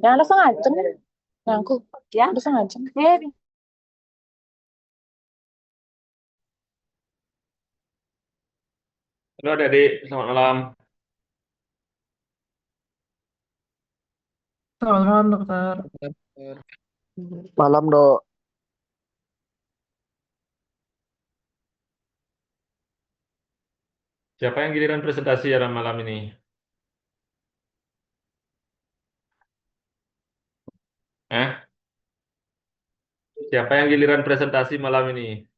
Jangan langsung ngaceng. Ngangku. Ya. Langsung ngaceng. Halo adik, selamat malam. Selamat malam, dokter. Malam, Dok. Siapa yang giliran presentasi ya malam ini? Eh, siapa yang giliran presentasi malam ini?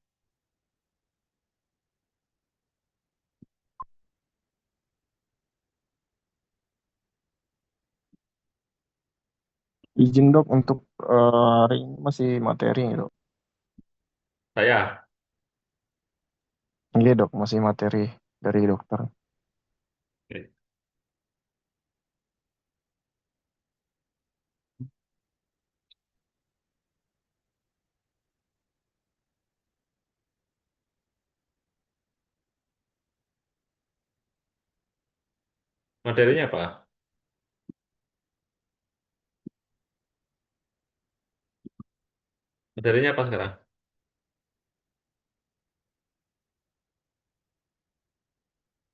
Izin, Dok, untuk hari ini masih materi, Dok. Saya. Iya, Dok, masih materi dari dokter. Oke. Materinya apa? Materinya apa sekarang?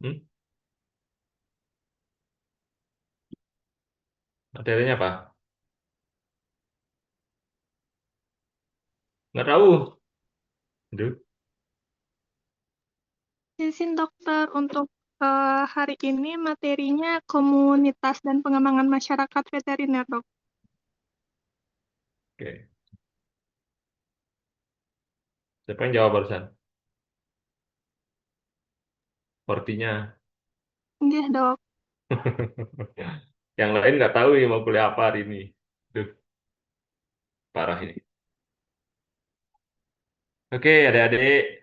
Hmm? Materinya apa? Nggak tahu. Aduh. Izin dokter untuk hari ini materinya komunitas dan pengembangan masyarakat veteriner, dok. Oke. Siapa yang jawab barusan? Sepertinya. Iya, dok. Yang lain nggak tahu ya mau kuliah apa hari ini. Duh, parah ini. Oke, adik-adik.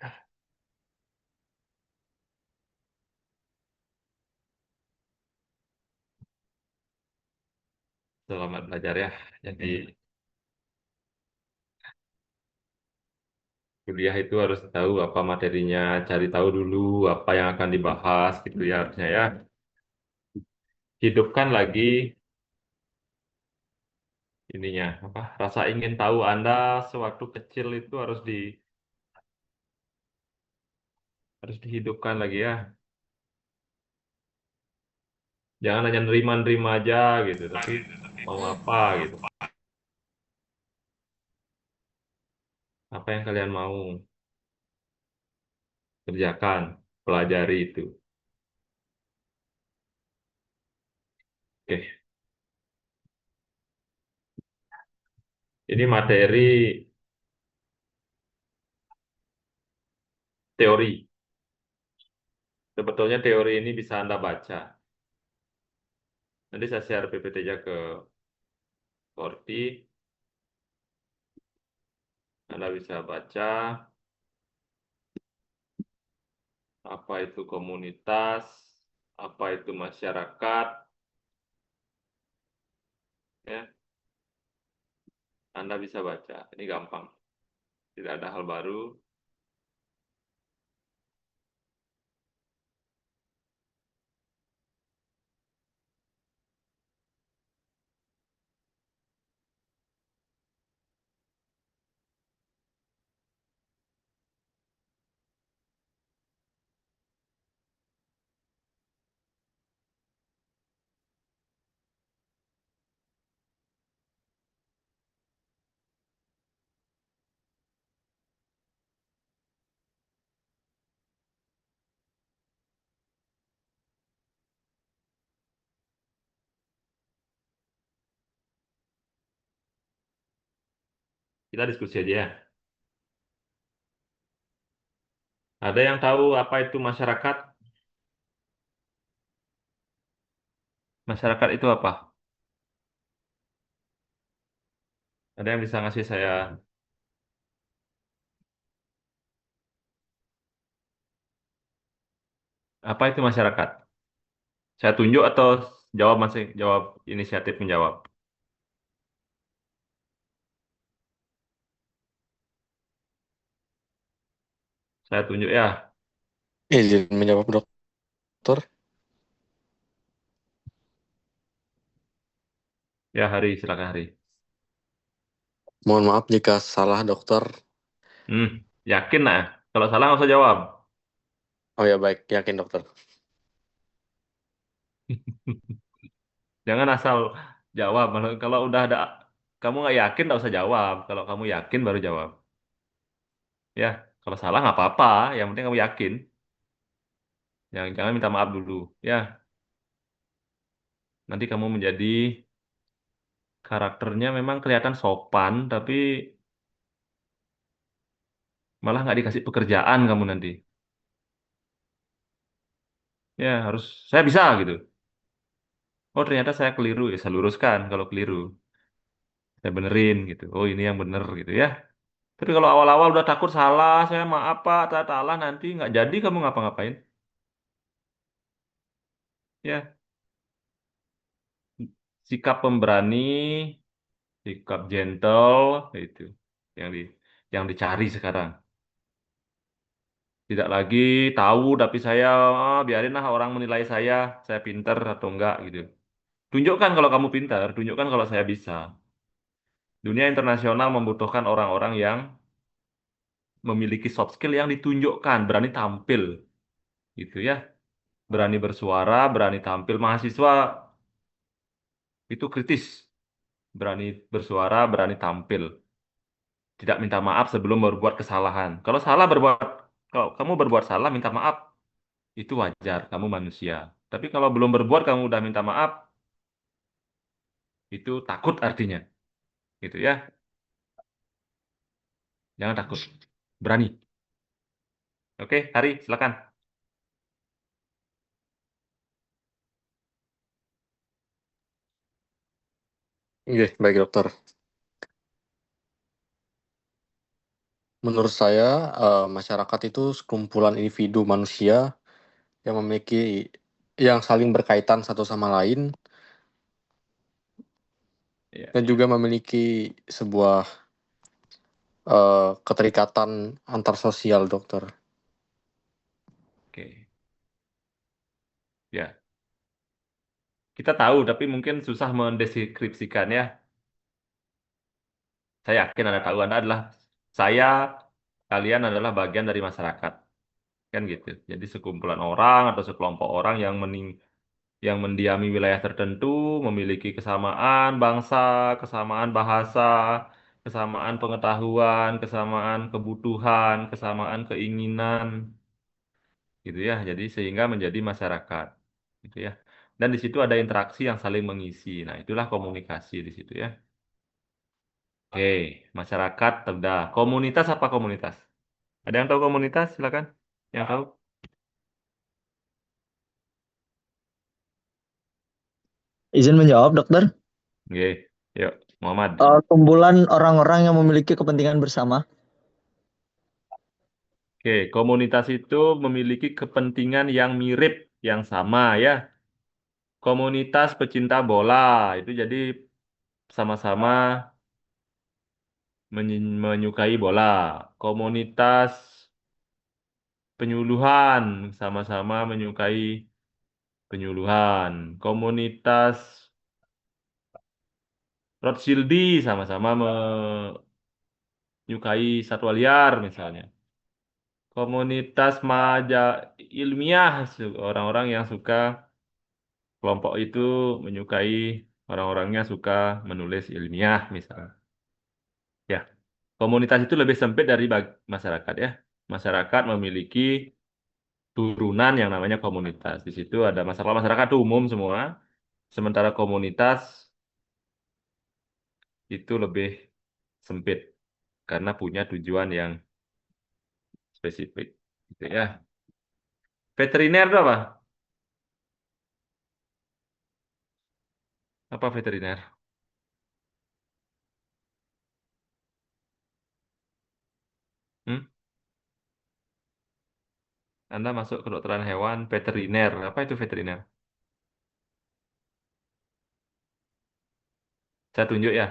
Selamat belajar ya. Jadi kuliah itu harus tahu apa materinya, cari tahu dulu apa yang akan dibahas gitu ya harusnya ya. Hidupkan lagi ininya apa rasa ingin tahu Anda sewaktu kecil itu harus dihidupkan lagi ya. Jangan hanya nerima-nerima aja gitu, tapi mau apa gitu. Apa yang kalian mau kerjakan, pelajari itu. Oke, ini materi teori. Sebetulnya teori ini bisa Anda baca. Nanti saya share PPT-nya ke Korti. Anda bisa baca apa itu komunitas, apa itu masyarakat, ya. Anda bisa baca. Ini gampang. Tidak ada hal baru. Kita diskusi aja ya. Ada yang tahu apa itu masyarakat? Masyarakat itu apa? Ada yang bisa ngasih saya apa itu masyarakat? Saya tunjuk atau jawab masih jawab inisiatif menjawab? Saya tunjuk ya. Izin menjawab dokter. Ya, Hari, silakan Hari. Mohon maaf jika salah, dokter. Hmm, yakin nah? Kalau salah nggak usah jawab. Oh ya, baik. Yakin, dokter. Jangan asal jawab. Kalau udah ada, kamu nggak yakin, nggak usah jawab. Kalau kamu yakin, baru jawab. Ya, kalau salah nggak apa-apa. Yang penting kamu yakin. Jangan minta maaf dulu. Ya, nanti kamu menjadi karakternya memang kelihatan sopan, tapi malah nggak dikasih pekerjaan kamu nanti. Ya, harus saya bisa gitu. Oh, ternyata saya keliru. Ya, saya luruskan kalau keliru. Saya benerin gitu. Oh, ini yang bener gitu ya. Tapi kalau awal-awal udah takut salah, saya maaf Pak, salah nanti nggak jadi kamu ngapa-ngapain. Ya, sikap pemberani, sikap gentle itu yang di yang dicari sekarang. Tidak lagi tahu tapi saya biarin lah orang menilai saya pinter atau enggak gitu. Tunjukkan kalau kamu pintar, tunjukkan kalau saya bisa. Dunia internasional membutuhkan orang-orang yang memiliki soft skill yang ditunjukkan, berani tampil gitu ya. Berani bersuara, berani tampil. Mahasiswa itu kritis, berani bersuara, berani tampil. Tidak minta maaf sebelum berbuat kesalahan. Kalau kamu berbuat salah, minta maaf, itu wajar, kamu manusia. Tapi kalau belum berbuat, kamu udah minta maaf, itu takut artinya. Gitu ya. Jangan takut. Berani. Oke, Hari, silakan. Oke, baik, dokter. Menurut saya, masyarakat itu sekumpulan individu manusia yang saling berkaitan satu sama lain Ya, dan juga memiliki sebuah keterikatan antar sosial, dokter. oke. Ya, kita tahu, tapi mungkin susah mendeskripsikan ya. Saya yakin Anda tahu, kalian adalah bagian dari masyarakat. Kan gitu. Jadi sekumpulan orang atau sekelompok orang yang mendiami wilayah tertentu, memiliki kesamaan bangsa, kesamaan bahasa, kesamaan pengetahuan, kesamaan kebutuhan, kesamaan keinginan, gitu ya. Jadi sehingga menjadi masyarakat, gitu ya. Dan di situ ada interaksi yang saling mengisi. Nah, itulah komunikasi di situ ya. Oke, masyarakat sudah. Komunitas apa komunitas? Ada yang tahu komunitas? Silakan. Yang tahu? Izin menjawab, dokter. Oke, yuk, Muhammad. Kumpulan orang-orang yang memiliki kepentingan bersama. Oke, komunitas itu memiliki kepentingan yang mirip, yang sama ya. Komunitas pecinta bola itu jadi sama-sama menyukai bola. Komunitas penyuluhan sama-sama menyukai penyuluhan. Komunitas Rothschildi sama-sama menyukai satwa liar misalnya. Komunitas ilmiah, orang-orang yang suka kelompok itu menyukai orang-orangnya suka menulis ilmiah misalnya. Ya, komunitas itu lebih sempit dari masyarakat ya. Masyarakat memiliki turunan yang namanya komunitas. Di situ ada masyarakat itu umum semua, sementara komunitas itu lebih sempit karena punya tujuan yang spesifik. Gitu ya. Veteriner itu apa? Apa veteriner? Hmm? Anda masuk kedokteran hewan, veteriner. Apa itu veteriner? Saya tunjuk ya.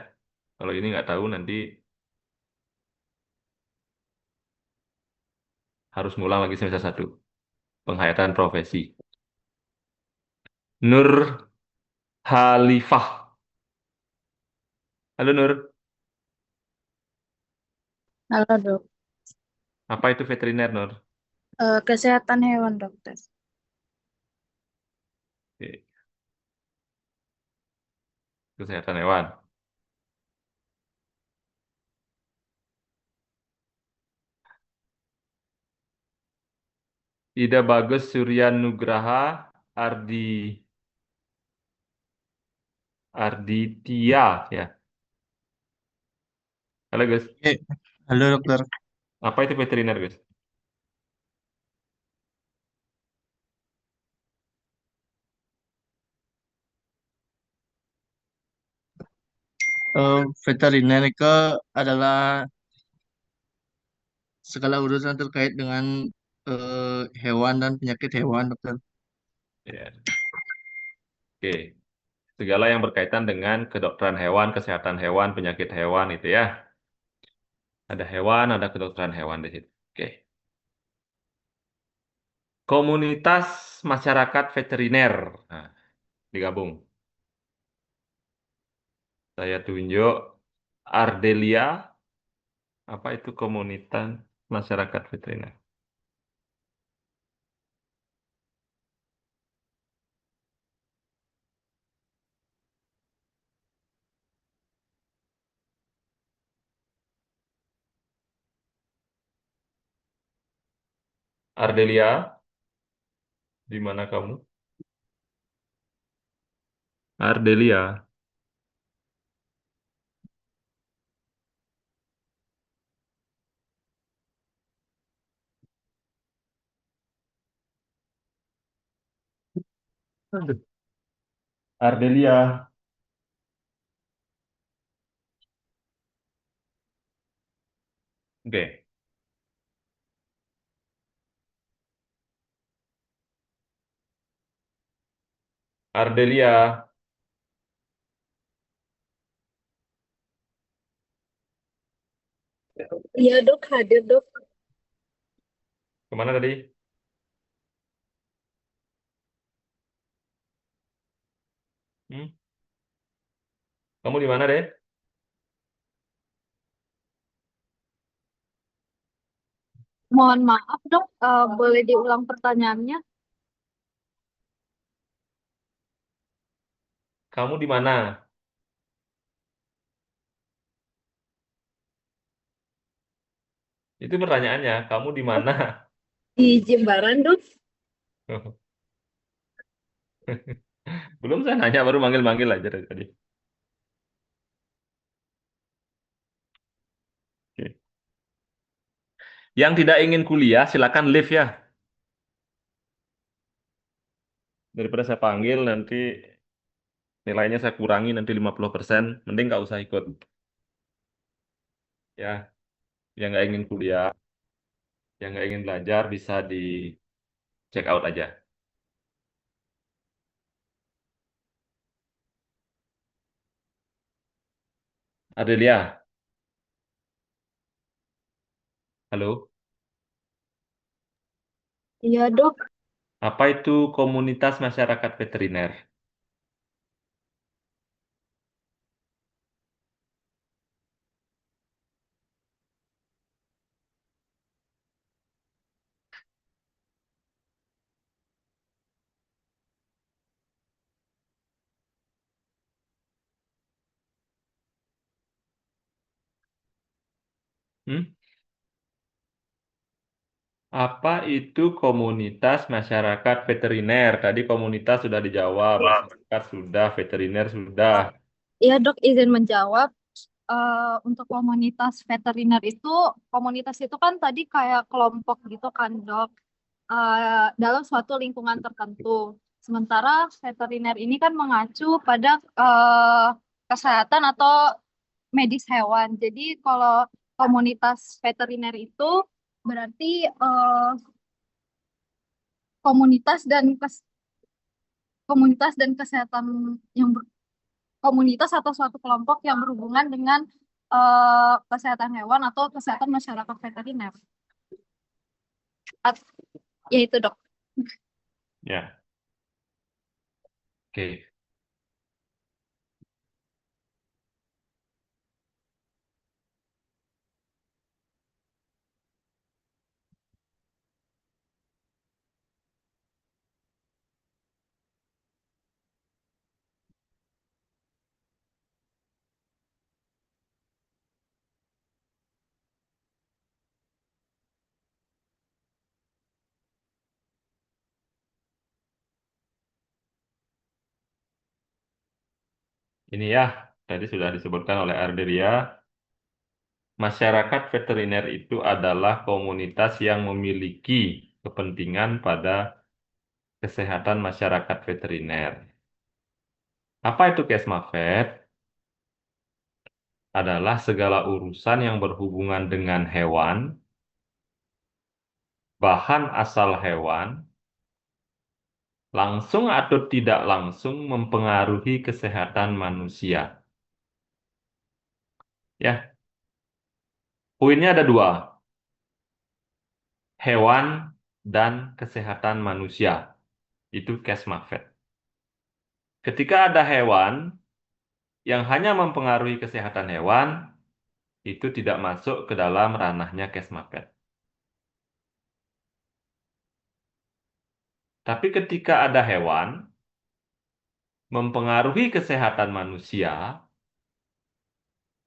Kalau ini nggak tahu nanti harus ngulang lagi semester 1. Penghayatan profesi. Nur Khalifah. Halo Nur, Halo dok. apa itu veteriner Nur? Kesehatan hewan dokter. Oke, kesehatan hewan. Ida Bagus Surya Nugraha Arditya ya. Halo Gus, Halo dokter. apa itu veteriner Gus? Veteriner itu adalah segala urusan terkait dengan hewan dan penyakit hewan dokter. Ya. Oke, segala yang berkaitan dengan kedokteran hewan, kesehatan hewan, penyakit hewan itu ya. Ada hewan, ada kedokteran hewan di situ. Oke. Komunitas masyarakat veteriner. Nah, digabung. Saya tunjuk Ardelia. Apa itu komunitas masyarakat veteriner? Ardelia, di mana kamu? Ardelia. Aduh. Ardelia. Oke. Ardelia. Iya dok, hadir dok. Kemana tadi? Hmm? Kamu di mana deh? Mohon maaf dok, boleh diulang pertanyaannya? Kamu di mana? Itu pertanyaannya. Kamu di mana? Di Jimbaran dok. Belum saya nanya, baru manggil-manggil aja dari tadi. Oke. Yang tidak ingin kuliah, silakan leave ya. Daripada saya panggil, nanti nilainya saya kurangi nanti 50%. Mending nggak usah ikut. Ya, yang nggak ingin kuliah, yang nggak ingin belajar, bisa di check out aja. Adelia, halo. Iya dok. Apa itu komunitas masyarakat veteriner? Hmm? Apa itu komunitas masyarakat veteriner? Tadi komunitas sudah dijawab, masyarakat sudah, veteriner sudah. Iya dok, izin menjawab. Untuk komunitas veteriner itu, komunitas itu kan tadi kayak kelompok gitu kan dok, dalam suatu lingkungan tertentu. Sementara veteriner ini kan mengacu pada kesehatan atau medis hewan. Jadi kalau komunitas veteriner itu berarti komunitas dan komunitas dan kesehatan yang komunitas atau suatu kelompok yang berhubungan dengan kesehatan hewan atau kesehatan masyarakat veteriner. At- Yaitu dok. Ya, oke. Ini ya, tadi sudah disebutkan oleh Ardelia. Masyarakat veteriner itu adalah komunitas yang memiliki kepentingan pada kesehatan masyarakat veteriner. Apa itu Kesmafet? Adalah segala urusan yang berhubungan dengan hewan, bahan asal hewan, langsung atau tidak langsung mempengaruhi kesehatan manusia. Ya, poinnya ada dua, hewan dan kesehatan manusia. Itu Kesmafet. Ketika ada hewan yang hanya mempengaruhi kesehatan hewan, itu tidak masuk ke dalam ranahnya Kesmafet. Tapi ketika ada hewan mempengaruhi kesehatan manusia,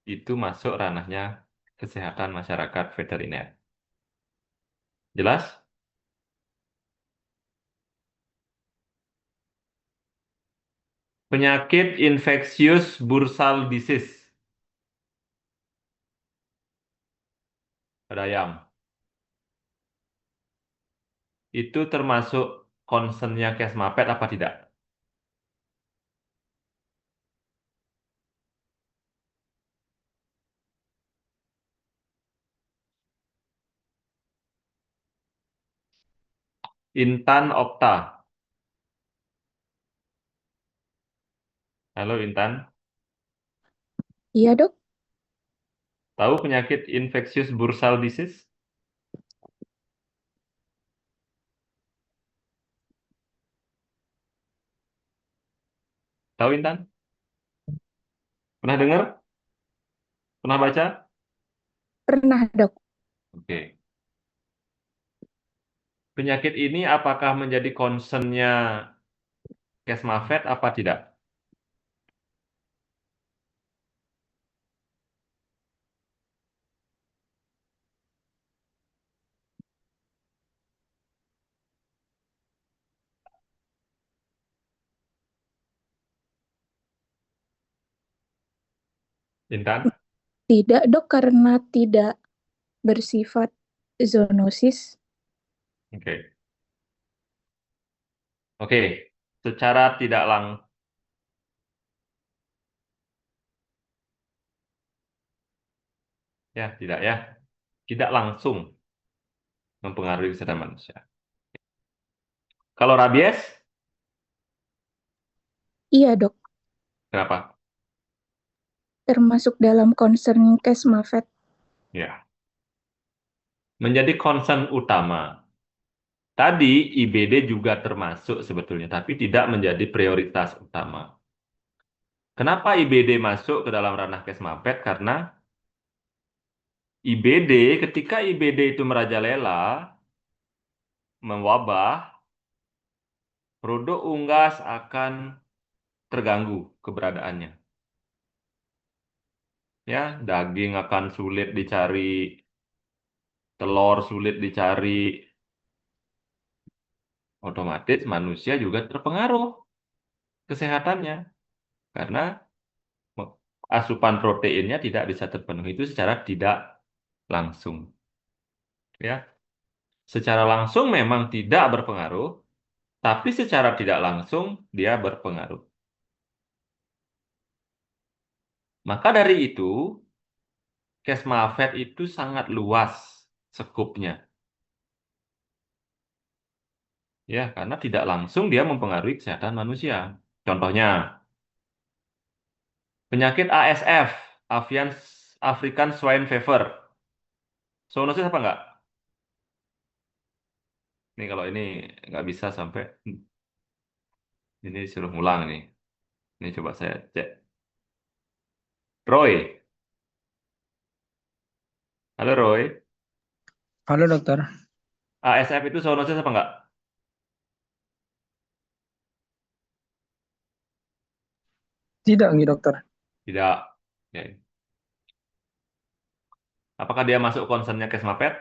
itu masuk ranahnya kesehatan masyarakat veteriner. Jelas? Penyakit infeksius bursal disease pada ayam. Itu termasuk concernnya Kesmafet apa tidak? Intan Okta. Halo Intan. Iya, Dok. Tahu penyakit infeksius bursal disease? Tahu Intan? Pernah dengar? Pernah baca? Pernah, Dok. Oke. Penyakit ini apakah menjadi concernnya Kesmafet apa tidak? Intan? Tidak, Dok, karena tidak bersifat zoonosis. Oke. Oke. Secara tidak tidak langsung mempengaruhi kesehatan manusia. Kalau rabies, Iya, Dok. kenapa? Termasuk dalam concern Kesmafet. Ya. Menjadi concern utama. Tadi IBD juga termasuk sebetulnya, tapi tidak menjadi prioritas utama. Kenapa IBD masuk ke dalam ranah Kesmafet? Karena ketika IBD itu merajalela, mewabah, produk unggas akan terganggu keberadaannya. Ya, daging akan sulit dicari, telur sulit dicari, otomatis manusia juga terpengaruh kesehatannya karena asupan proteinnya tidak bisa terpenuhi itu secara tidak langsung. Ya, secara langsung memang tidak berpengaruh, tapi secara tidak langsung dia berpengaruh. Maka dari itu, Kesmafet itu sangat luas sekupnya. Ya, karena tidak langsung dia mempengaruhi kesehatan manusia. Contohnya, penyakit ASF, African Swine Fever. Zoonosis apa enggak? Ini kalau ini nggak bisa sampai ini suruh ngulang nih. Ini coba saya cek. Roy, halo Roy. Halo dokter, ASF itu zoonosis apa enggak? tidak nih dokter. Tidak. Ya. Apakah dia masuk concernnya Kesmafet?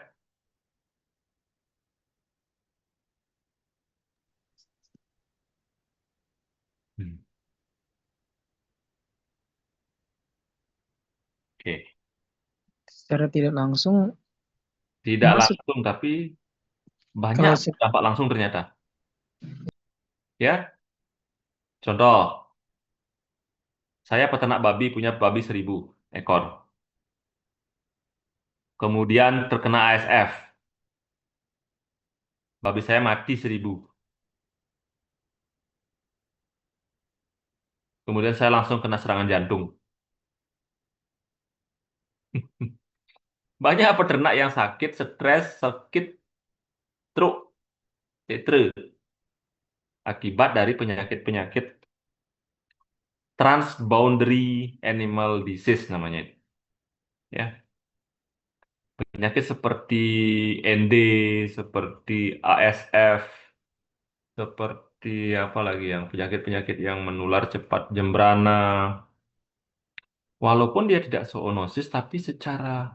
Hmm. Oke. Secara tidak langsung Tidak masuk. langsung, tapi banyak Kalau se- dampak langsung ternyata. Ya, contoh, saya peternak babi, punya babi 1.000 ekor. Kemudian terkena ASF. Babi saya mati 1.000. Kemudian saya langsung kena serangan jantung. Banyak peternak yang sakit, stres, sakit, stroke, tetre, akibat dari penyakit-penyakit transboundary animal disease namanya. Ya, penyakit seperti ND, seperti ASF, seperti apa lagi yang penyakit-penyakit yang menular cepat, Jembrana. Walaupun dia tidak zoonosis, tapi secara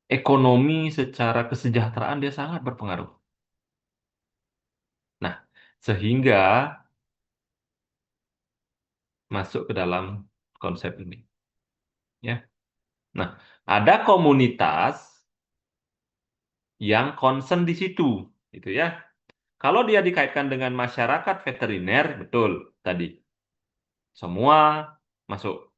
ekonomi, secara kesejahteraan dia sangat berpengaruh. Nah, sehingga masuk ke dalam konsep ini. Ya. Nah, ada komunitas yang concern di situ, gitu ya. Kalau dia dikaitkan dengan masyarakat veteriner, betul tadi. Semua masuk.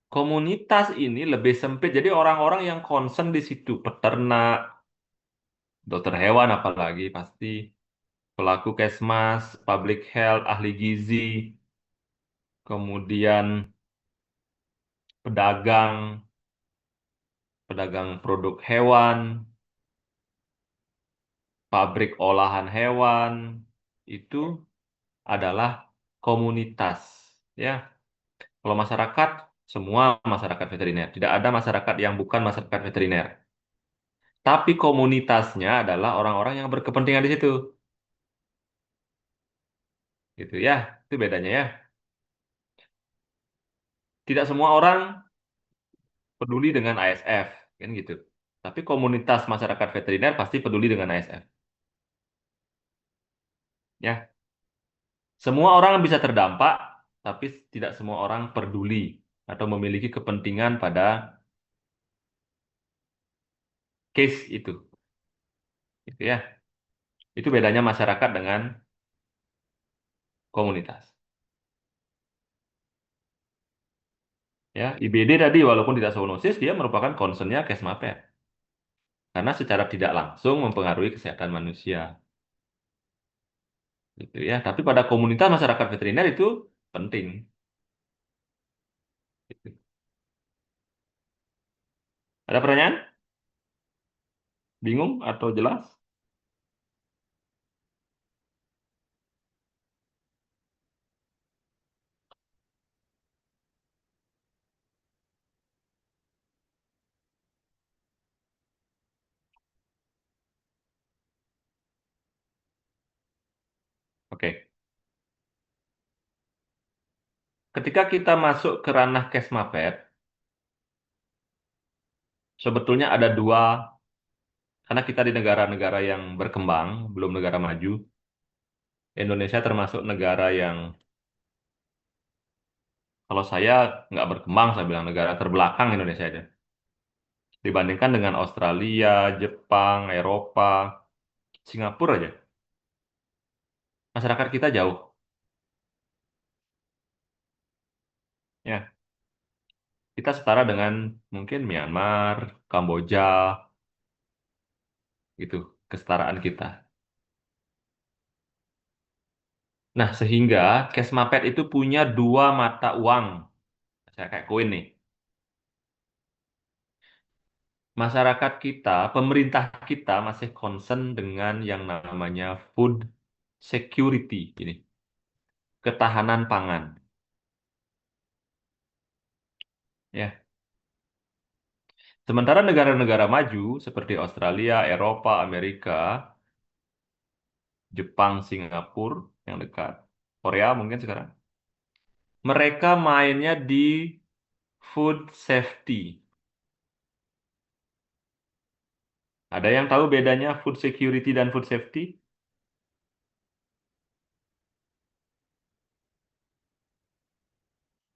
Komunitas ini lebih sempit, jadi orang-orang yang concern di situ, peternak, dokter hewan apalagi pasti, pelaku kesmas, public health, ahli gizi, kemudian pedagang, pedagang produk hewan, pabrik olahan hewan, itu adalah komunitas. Ya, kalau masyarakat, semua masyarakat veteriner. Tidak ada masyarakat yang bukan masyarakat veteriner. Tapi komunitasnya adalah orang-orang yang berkepentingan di situ. Gitu ya, itu bedanya ya. Tidak semua orang peduli dengan ASF, kan gitu. Tapi komunitas masyarakat veteriner pasti peduli dengan ASF. Ya, semua orang bisa terdampak, tapi tidak semua orang peduli atau memiliki kepentingan pada case itu. Gitu ya. Itu bedanya masyarakat dengan komunitas. Ya, IBD tadi walaupun tidak zoonosis, dia merupakan concernnya Kesmapet. Karena secara tidak langsung mempengaruhi kesehatan manusia. Gitu ya. Tapi pada komunitas masyarakat veteriner itu penting. Gitu. Ada pertanyaan? Bingung atau jelas? Oke. Ketika kita masuk ke ranah Kesmapet, sebetulnya ada dua, karena kita di negara-negara yang berkembang, belum negara maju. Indonesia termasuk negara yang, kalau saya nggak berkembang, saya bilang negara terbelakang Indonesia aja. Dibandingkan dengan Australia, Jepang, Eropa, Singapura aja. Masyarakat kita jauh. Ya, kita setara dengan mungkin Myanmar, Kamboja, gitu, kesetaraan kita. Nah, sehingga Kesmapet itu punya dua mata uang. Saya kayak koin nih. Masyarakat kita, pemerintah kita masih concern dengan yang namanya food security, ini, ketahanan pangan. Ya. Sementara negara-negara maju seperti Australia, Eropa, Amerika, Jepang, Singapura yang dekat, Korea mungkin sekarang, mereka mainnya di food safety. Ada yang tahu bedanya food security dan food safety?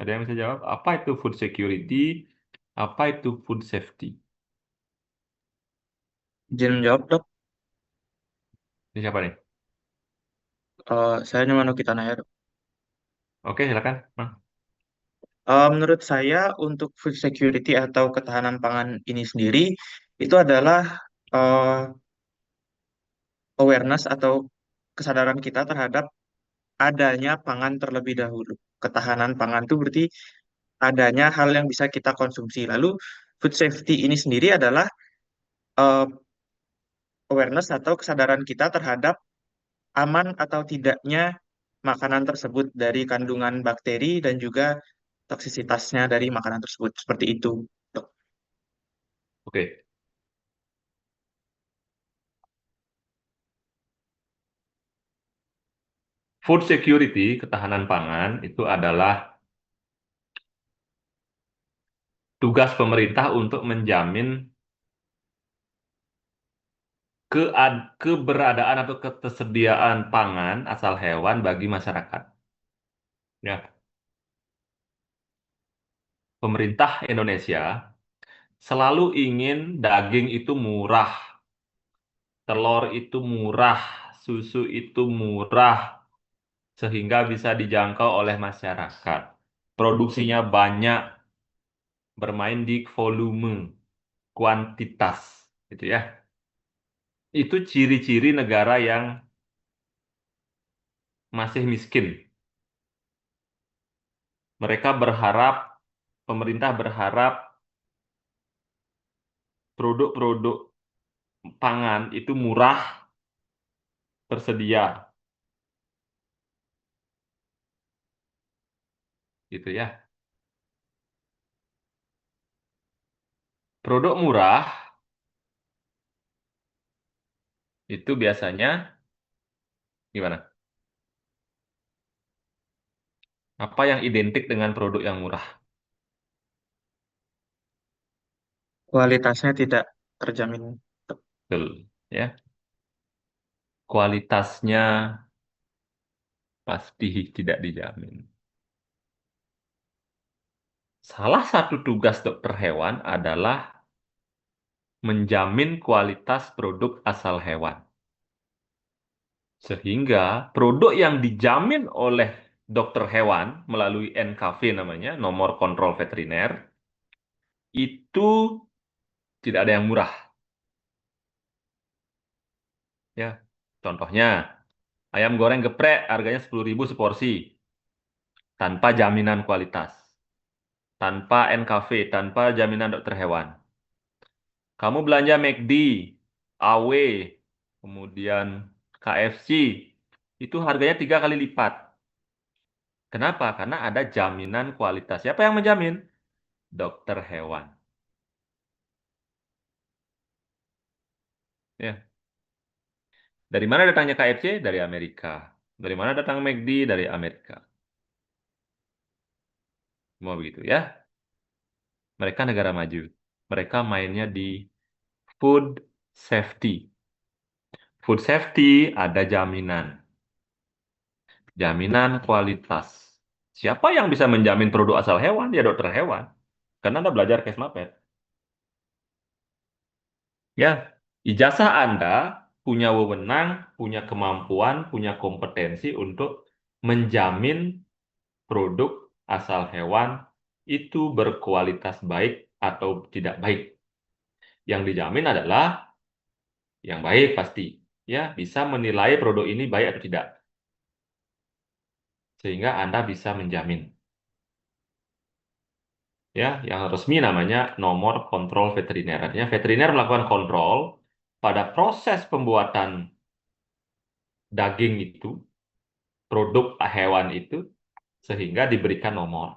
Ada yang bisa jawab? Apa itu food security? Apa itu food safety? Izin menjawab, Dok. Ini siapa nih? Saya Nyoman Nokitana ya, Dok. Oke, silakan. Nah, Menurut saya untuk food security atau ketahanan pangan ini sendiri itu adalah eh, awareness atau kesadaran kita terhadap adanya pangan terlebih dahulu. Ketahanan pangan itu berarti adanya hal yang bisa kita konsumsi. Lalu food safety ini sendiri adalah eh, awareness atau kesadaran kita terhadap aman atau tidaknya makanan tersebut dari kandungan bakteri dan juga toksisitasnya dari makanan tersebut. Seperti itu, Dok. oke. Food security, ketahanan pangan, itu adalah tugas pemerintah untuk menjamin keberadaan atau ketersediaan pangan asal hewan bagi masyarakat. Ya, pemerintah Indonesia selalu ingin daging itu murah, telur itu murah, susu itu murah, sehingga bisa dijangkau oleh masyarakat. Produksinya banyak, bermain di volume, kuantitas, gitu ya. Itu ciri-ciri negara yang masih miskin. Mereka berharap, pemerintah berharap produk-produk pangan itu murah, tersedia, gitu ya. Produk murah itu biasanya gimana? Apa yang identik dengan produk yang murah? Kualitasnya tidak terjamin. Betul, ya. Kualitasnya pasti tidak dijamin. Salah satu tugas dokter hewan adalah menjamin kualitas produk asal hewan. Sehingga produk yang dijamin oleh dokter hewan melalui NKV namanya, nomor kontrol veteriner, itu tidak ada yang murah. Ya, contohnya ayam goreng geprek harganya 10.000 seporsi tanpa jaminan kualitas, tanpa NKV, tanpa jaminan dokter hewan. Kamu belanja McD, AW, kemudian KFC, itu harganya 3 kali lipat. Kenapa? Karena ada jaminan kualitas. Siapa yang menjamin? Dokter hewan. Ya. Dari mana datangnya KFC? Dari Amerika. Dari mana datang McD? Dari Amerika. Semua begitu ya. Mereka negara maju. Mereka mainnya di food safety. Food safety ada jaminan. Jaminan kualitas. Siapa yang bisa menjamin produk asal hewan? Ya dokter hewan. Karena Anda belajar Kesmapet. Ya, ijazah Anda punya wewenang, punya kemampuan, punya kompetensi untuk menjamin produk asal hewan itu berkualitas baik atau tidak baik. Yang dijamin adalah yang baik pasti. Ya, bisa menilai produk ini baik atau tidak. Sehingga Anda bisa menjamin. Ya, yang resmi namanya nomor kontrol veteriner. Artinya veteriner melakukan kontrol pada proses pembuatan daging itu, produk hewan itu, sehingga diberikan nomor.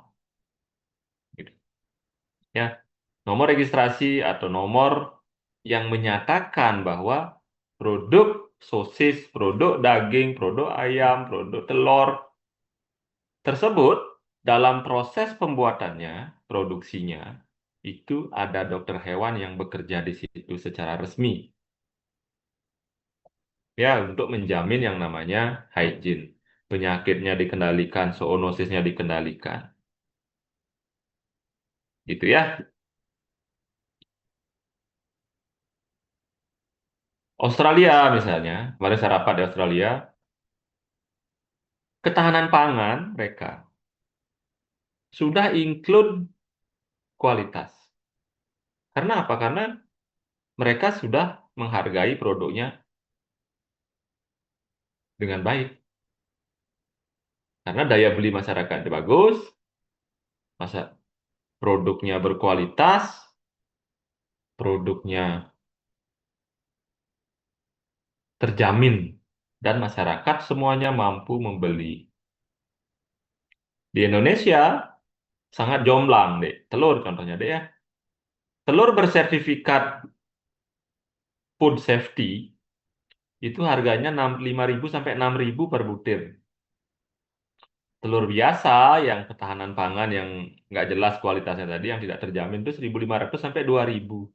Gitu. Ya, nomor registrasi atau nomor yang menyatakan bahwa produk sosis, produk daging, produk ayam, produk telur tersebut dalam proses pembuatannya, produksinya, itu ada dokter hewan yang bekerja di situ secara resmi. Ya, untuk menjamin yang namanya hygiene. Penyakitnya dikendalikan, zoonosisnya dikendalikan. Gitu ya. Australia misalnya, kemarin saya rapat di Australia, ketahanan pangan mereka sudah include kualitas. Karena apa? Karena mereka sudah menghargai produknya dengan baik. Karena daya beli masyarakatnya bagus, masa produknya berkualitas, produknya terjamin, dan masyarakat semuanya mampu membeli. Di Indonesia sangat jomplang, deh. Telur contohnya deh ya. Telur bersertifikat food safety itu harganya 5.000 sampai 6.000 per butir. Telur biasa yang ketahanan pangan yang nggak jelas kualitasnya tadi, yang tidak terjamin itu 1.500 sampai 2.000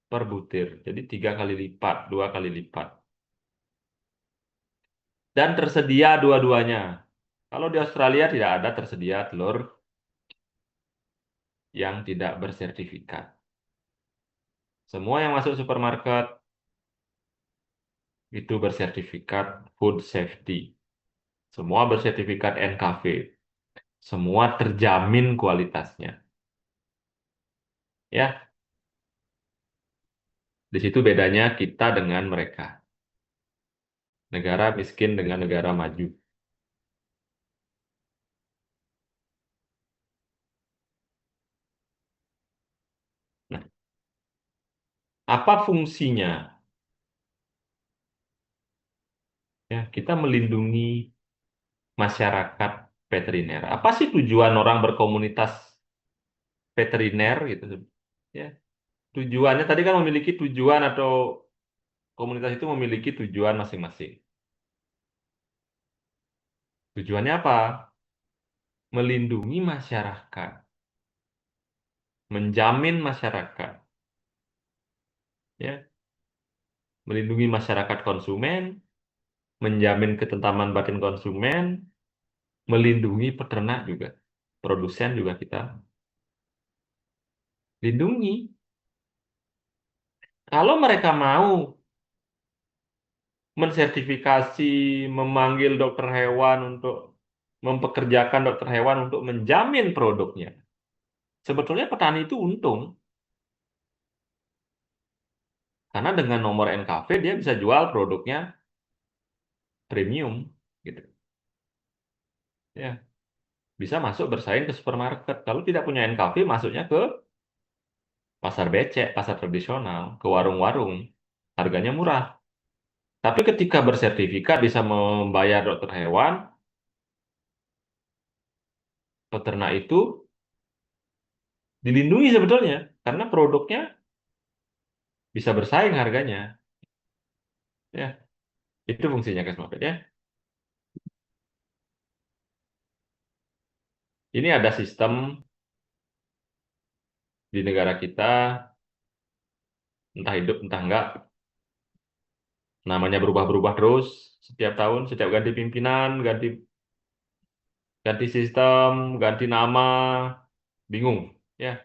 per butir. Jadi 3 kali lipat, 2 kali lipat. Dan tersedia dua-duanya. Kalau di Australia tidak ada tersedia telur yang tidak bersertifikat. Semua yang masuk supermarket itu bersertifikat food safety. Semua bersertifikat NKV. Semua terjamin kualitasnya. Ya, di situ bedanya kita dengan mereka. Negara miskin dengan negara maju. Nah, apa fungsinya? Ya, kita melindungi masyarakat veteriner. Apa sih tujuan orang berkomunitas veteriner gitu? Ya, tujuannya tadi kan memiliki tujuan atau komunitas itu memiliki tujuan masing-masing. Tujuannya apa? Melindungi masyarakat, menjamin masyarakat, ya, melindungi masyarakat konsumen, menjamin ketentraman batin konsumen, melindungi peternak juga, produsen juga kita lindungi. Kalau mereka mau mensertifikasi, memanggil dokter hewan untuk mempekerjakan dokter hewan untuk menjamin produknya, sebetulnya petani itu untung. Karena dengan nomor NKV dia bisa jual produknya premium gitu. Ya, bisa masuk bersaing ke supermarket. Kalau tidak punya NKV masuknya ke pasar becek, pasar tradisional, ke warung-warung. Harganya murah. Tapi ketika bersertifikat bisa membayar dokter hewan, peternak itu dilindungi sebetulnya karena produknya bisa bersaing harganya. Ya, itu fungsinya cash market ya. Ini ada sistem di negara kita, entah hidup entah enggak, namanya berubah-berubah terus setiap tahun, setiap ganti pimpinan, ganti ganti sistem, ganti nama, bingung ya.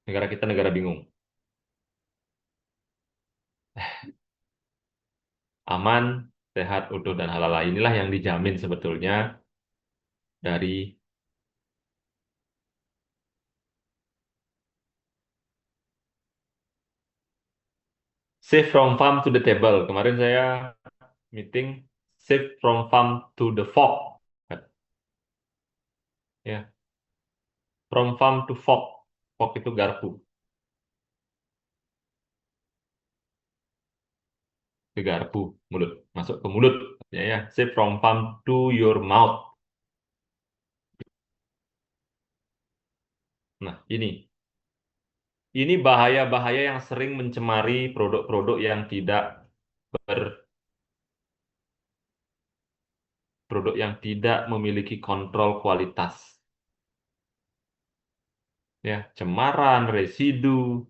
Negara kita negara bingung. Aman, sehat, utuh dan halal, inilah yang dijamin sebetulnya dari safe from farm to the table. Kemarin saya meeting safe from farm to the fork. Ya, from farm to fork. Fork itu garpu. Ke garpu, mulut, masuk ke mulut. Ya, safe from farm to your mouth. Nah, ini bahaya-bahaya yang sering mencemari produk-produk yang tidak produk yang tidak memiliki kontrol kualitas. Ya, cemaran, residu.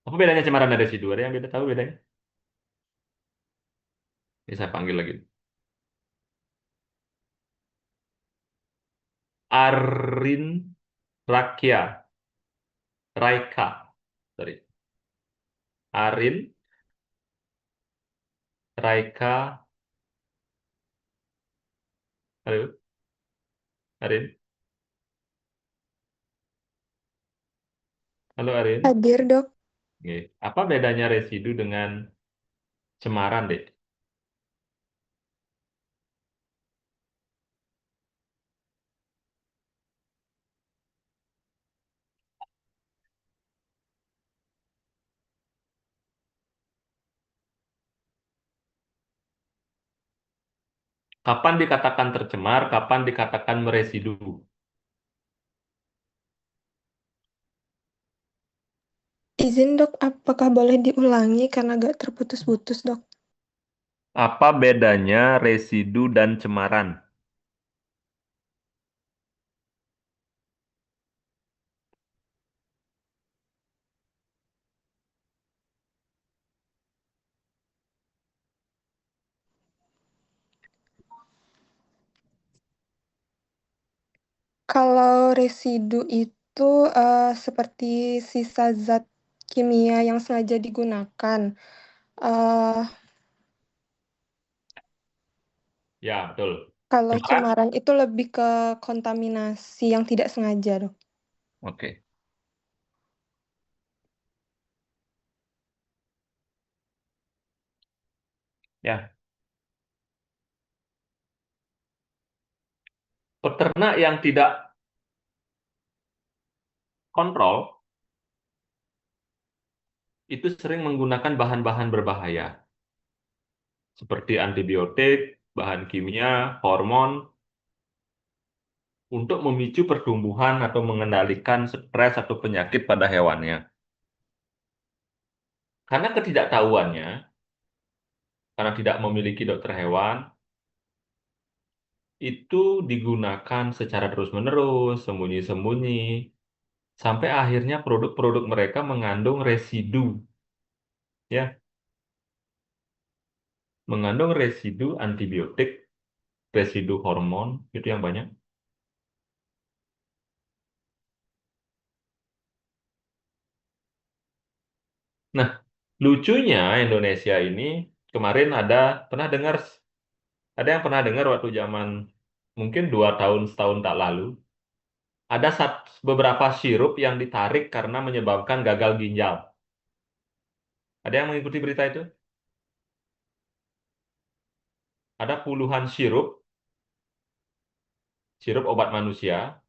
Apa bedanya cemaran dan residu? Ada yang beda tahu bedanya? Ini saya panggil lagi. Arin Rakia. Raika. Sorry. Arin Raika. Halo, Arin. Halo, Arin. Hadir, Dok. Oke. Apa bedanya residu dengan cemaran, Dek? Kapan dikatakan tercemar, kapan dikatakan meresidu? Izin dok, apakah boleh diulangi karena agak terputus-putus dok? Apa bedanya residu dan cemaran? Kalau residu itu seperti sisa zat kimia yang sengaja digunakan. Eh, Ya, betul. Kalau Cemaran? cemaran itu lebih ke kontaminasi yang tidak sengaja dok. Oke. Ya, peternak yang tidak kontrol itu sering menggunakan bahan-bahan berbahaya seperti antibiotik, bahan kimia, hormon untuk memicu pertumbuhan atau mengendalikan stres atau penyakit pada hewannya. Karena ketidaktahuannya, karena tidak memiliki dokter hewan, itu digunakan secara terus-menerus, sembunyi-sembunyi, sampai akhirnya produk-produk mereka mengandung residu, ya, mengandung residu antibiotik, residu hormon, itu yang banyak. Nah, lucunya Indonesia ini kemarin ada yang pernah dengar waktu zaman mungkin 2 tahun setahun tak lalu, ada beberapa sirup yang ditarik karena menyebabkan gagal ginjal. Ada yang mengikuti berita itu? Ada puluhan sirup obat manusia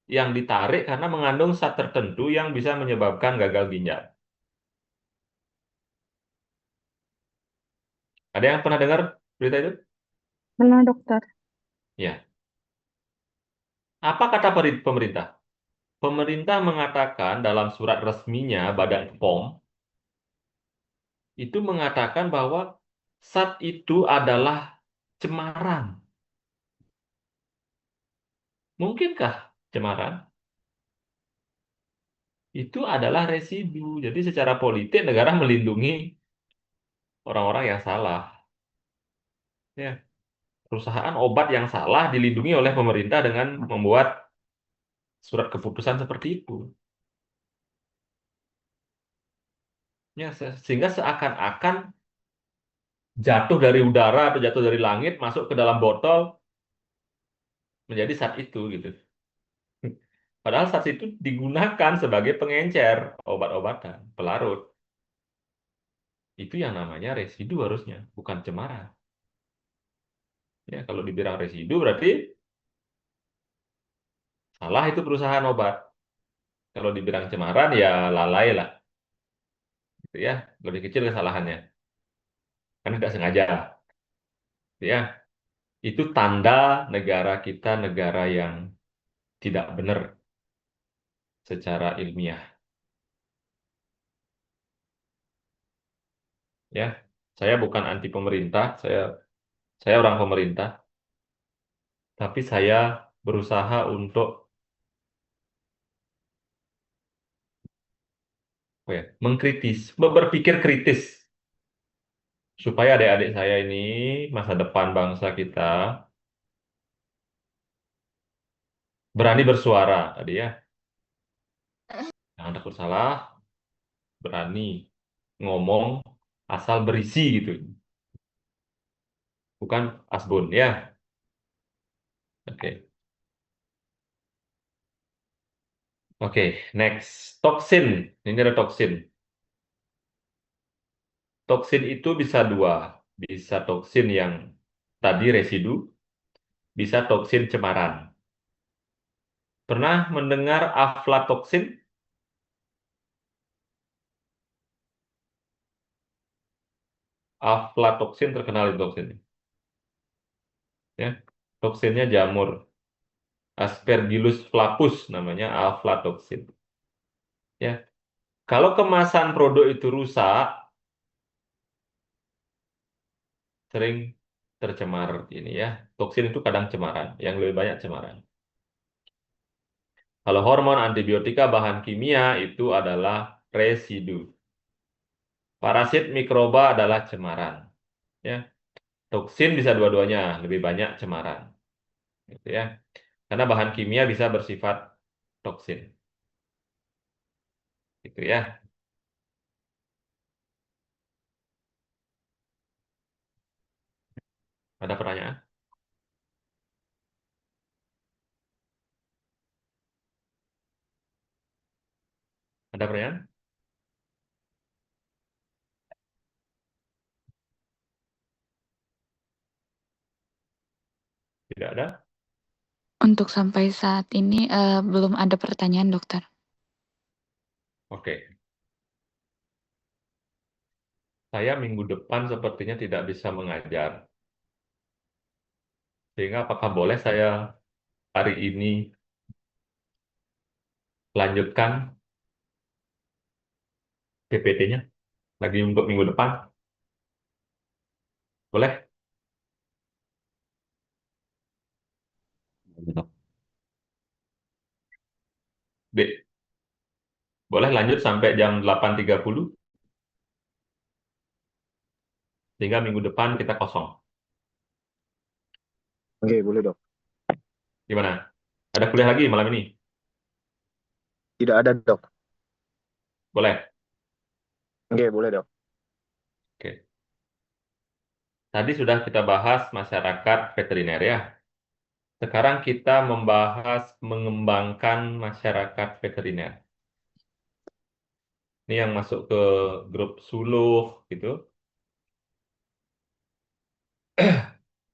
yang ditarik karena mengandung zat tertentu yang bisa menyebabkan gagal ginjal. Ada yang pernah dengar berita itu? Benar, dokter. Ya. Apa kata pemerintah? Pemerintah mengatakan dalam surat resminya Badan POM itu mengatakan bahwa zat itu adalah cemaran. Mungkinkah cemaran? Itu adalah residu. Jadi secara politik negara melindungi orang-orang yang salah. Ya, perusahaan obat yang salah dilindungi oleh pemerintah dengan membuat surat keputusan seperti itu. Ya, sehingga seakan-akan jatuh dari udara atau jatuh dari langit masuk ke dalam botol menjadi zat itu gitu. Padahal zat itu digunakan sebagai pengencer obat-obatan, pelarut. Itu yang namanya residu harusnya, bukan cemaran. Ya, kalau dibilang residu berarti salah itu perusahaan obat. Kalau dibilang cemaran ya lalai lah, gitu ya. Lebih kecil kesalahannya, kan tidak sengaja, gitu ya. Itu tanda negara kita negara yang tidak benar secara ilmiah, ya. Saya bukan anti pemerintah, saya orang pemerintah, tapi saya berusaha untuk mengkritis, berpikir kritis. supaya adik-adik saya ini masa depan bangsa kita berani bersuara tadi ya. Jangan takut salah, berani ngomong asal berisi gitu. Bukan asbun ya. Oke. Oke, next. Toksin. Ini ada toksin. Toksin itu bisa dua. Bisa toksin yang tadi residu, bisa toksin cemaran. Pernah mendengar aflatoksin? Aflatoksin terkenal itu toksin. Ya, toksinnya jamur. Aspergillus flavus namanya aflatoksin. Ya, kalau kemasan produk itu rusak, sering tercemar ini ya. Toksin itu kadang cemaran, yang lebih banyak cemaran. Kalau hormon, antibiotika, bahan kimia itu adalah residu. Parasit, mikroba adalah cemaran. Ya, toksin bisa dua-duanya, lebih banyak cemaran. Gitu ya. Karena bahan kimia bisa bersifat toksin. Gitu ya. Ada pertanyaan? Ada pertanyaan? Tidak ada? Untuk sampai saat ini belum ada pertanyaan, dokter. Oke. Saya minggu depan sepertinya tidak bisa mengajar. Sehingga apakah boleh saya hari ini lanjutkan PPT-nya lagi untuk minggu depan? Boleh? B. Boleh lanjut sampai jam 8.30 sehingga minggu depan kita kosong. Oke, boleh dok. Gimana? Ada kuliah lagi malam ini? Tidak ada dok. Boleh? Oke, boleh dok. Oke. Tadi sudah kita bahas masyarakat veteriner ya. Sekarang kita membahas mengembangkan masyarakat veteriner. Ini yang masuk ke grup suluh gitu.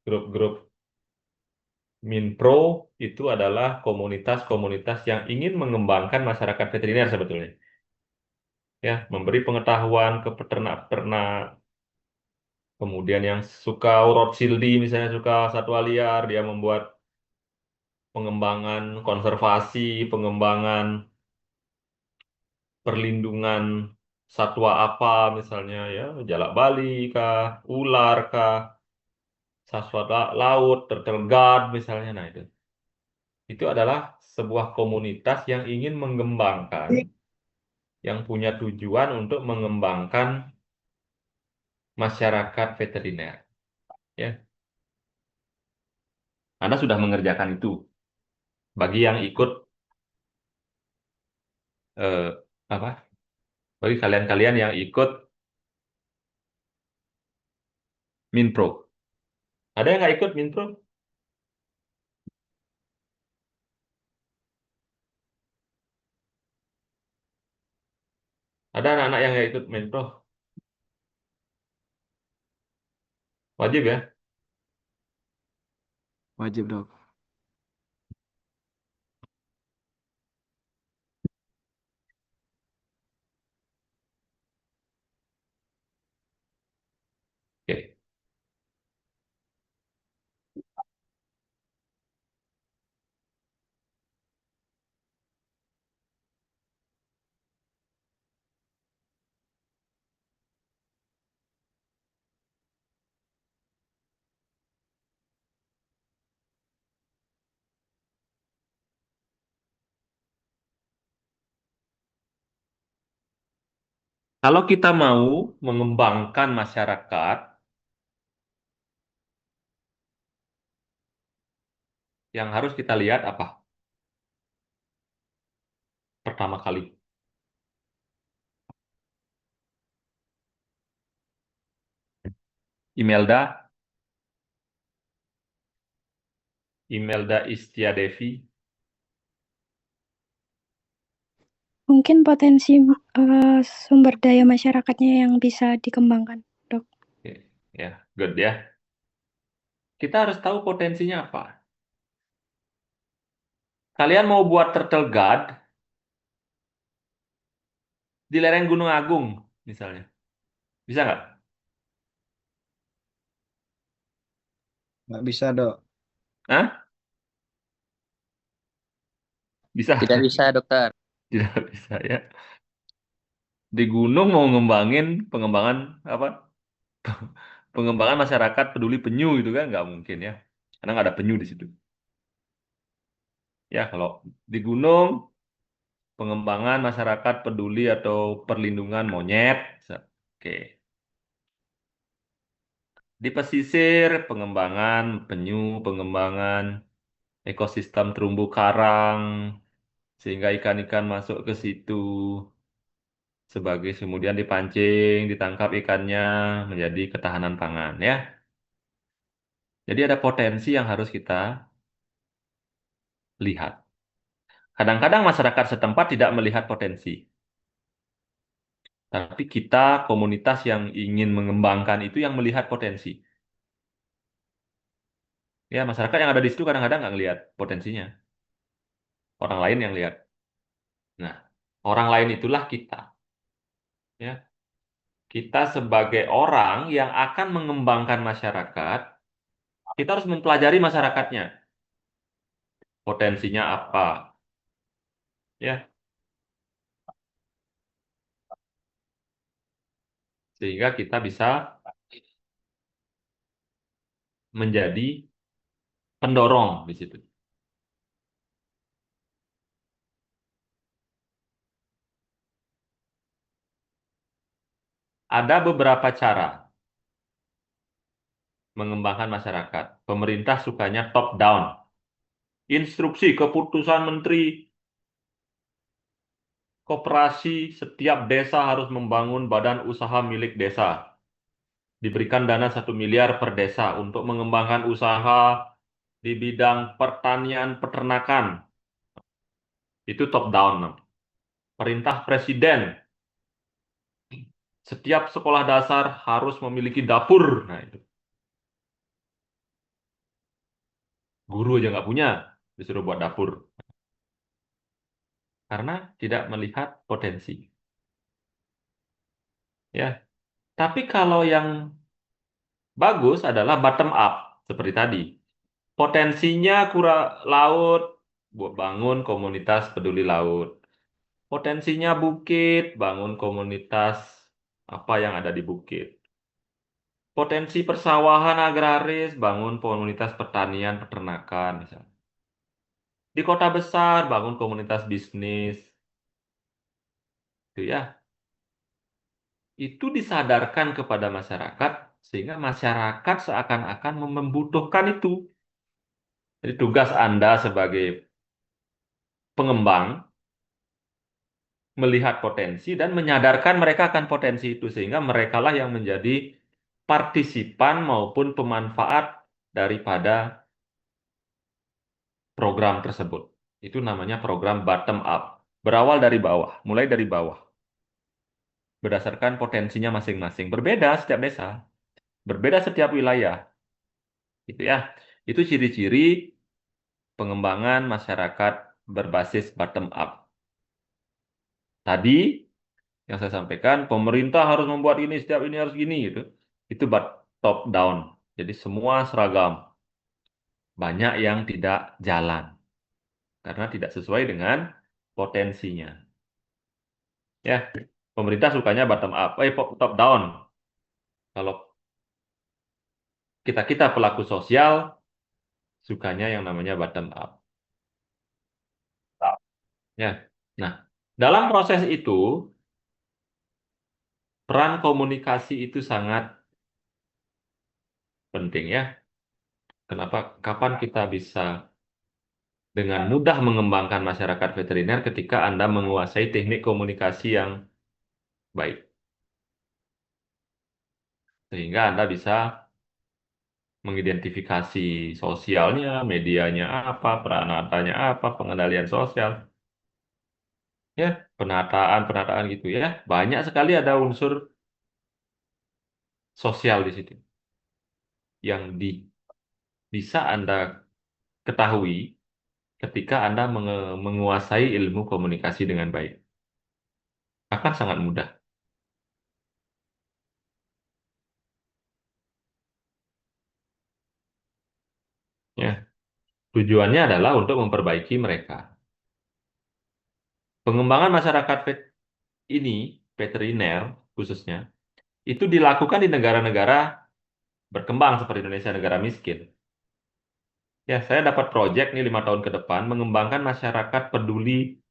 Grup-grup Minpro itu adalah komunitas-komunitas yang ingin mengembangkan masyarakat veteriner sebetulnya. Ya, memberi pengetahuan ke peternak-peternak. Kemudian yang suka urut sildi, misalnya suka satwa liar, dia membuat pengembangan konservasi, pengembangan perlindungan satwa apa misalnya ya, jalak bali kah, ular kah, satwa laut, turtle guard misalnya. Nah, itu adalah sebuah komunitas yang ingin mengembangkan, yang punya tujuan untuk mengembangkan masyarakat veteriner. Ya, Anda sudah mengerjakan itu. Bagi yang ikut eh, apa? Bagi kalian-kalian yang ikut Minpro. Ada yang nggak ikut Minpro? Ada anak-anak yang nggak ikut Minpro? Wajib ya? Wajib dok. Oke. Kalau kita mau mengembangkan masyarakat, yang harus kita lihat apa? Pertama kali. Imelda Istiadevi. Mungkin potensi sumber daya masyarakatnya yang bisa dikembangkan, Dok. Ya, good ya. Kita harus tahu potensinya apa. Kalian mau buat turtle guard di lereng Gunung Agung, misalnya. Bisa nggak? Nggak bisa, Dok. Hah? Bisa? Tidak bisa, dokter. Tidak bisa ya. Di gunung mau ngembangin pengembangan apa? Pengembangan masyarakat peduli penyu itu kan nggak mungkin ya. Karena nggak ada penyu di situ. Ya, kalau di gunung pengembangan masyarakat peduli atau perlindungan monyet. Oke. Di pesisir pengembangan penyu, pengembangan ekosistem terumbu karang sehingga ikan-ikan masuk ke situ sebagai kemudian dipancing, ditangkap ikannya menjadi ketahanan pangan ya. Jadi ada potensi yang harus kita lihat. Kadang-kadang masyarakat setempat tidak melihat potensi. Tapi kita komunitas yang ingin mengembangkan itu yang melihat potensi. Ya, masyarakat yang ada di situ kadang-kadang nggak ngelihat potensinya. Orang lain yang lihat. Nah, orang lain itulah kita. Ya, kita sebagai orang yang akan mengembangkan masyarakat, kita harus mempelajari masyarakatnya. Potensinya apa? Ya. Sehingga kita bisa menjadi pendorong di situ. Ada beberapa cara mengembangkan masyarakat. Pemerintah sukanya top down. Instruksi keputusan menteri koperasi setiap desa harus membangun badan usaha milik desa. Diberikan dana 1 miliar per desa untuk mengembangkan usaha di bidang pertanian peternakan. Itu top down. Perintah presiden. Setiap sekolah dasar harus memiliki dapur. Nah, itu. Guru aja nggak punya, disuruh buat dapur. Karena tidak melihat potensi. Ya. Tapi kalau yang bagus adalah bottom up, seperti tadi. Potensinya kurang laut, buat bangun komunitas peduli laut. Potensinya bukit, bangun komunitas apa yang ada di bukit. Potensi persawahan agraris, bangun komunitas pertanian, peternakan, misalnya. Di kota besar, bangun komunitas bisnis. Itu ya. Itu disadarkan kepada masyarakat, sehingga masyarakat seakan-akan membutuhkan itu. Jadi tugas Anda sebagai pengembang, melihat potensi dan menyadarkan mereka akan potensi itu, sehingga merekalah yang menjadi partisipan maupun pemanfaat daripada program tersebut. Itu namanya program bottom up. Berawal dari bawah, mulai dari bawah. Berdasarkan potensinya masing-masing. Berbeda setiap desa, berbeda setiap wilayah. Gitu ya. Itu ciri-ciri pengembangan masyarakat berbasis bottom up. Tadi yang saya sampaikan, pemerintah harus membuat ini, setiap ini harus gini gitu. Itu top down. Jadi semua seragam. Banyak yang tidak jalan karena tidak sesuai dengan potensinya. Ya, pemerintah sukanya bottom up, top down. Kalau kita pelaku sosial sukanya yang namanya bottom up. Ya. Nah, dalam proses itu peran komunikasi itu sangat penting ya. Kenapa? Kapan kita bisa dengan mudah mengembangkan masyarakat veteriner ketika Anda menguasai teknik komunikasi yang baik. Sehingga Anda bisa mengidentifikasi sosialnya, medianya apa, peranatanya apa, pengendalian sosial, ya, penataan gitu ya. Banyak sekali ada unsur sosial di situ yang bisa Anda ketahui ketika Anda menguasai ilmu komunikasi dengan baik. Akan sangat mudah. Ya. Tujuannya adalah untuk memperbaiki mereka. Pengembangan masyarakat veteriner khususnya, itu dilakukan di negara-negara berkembang seperti Indonesia, negara miskin. Ya, saya dapat proyek nih 5 tahun ke depan mengembangkan masyarakat peduli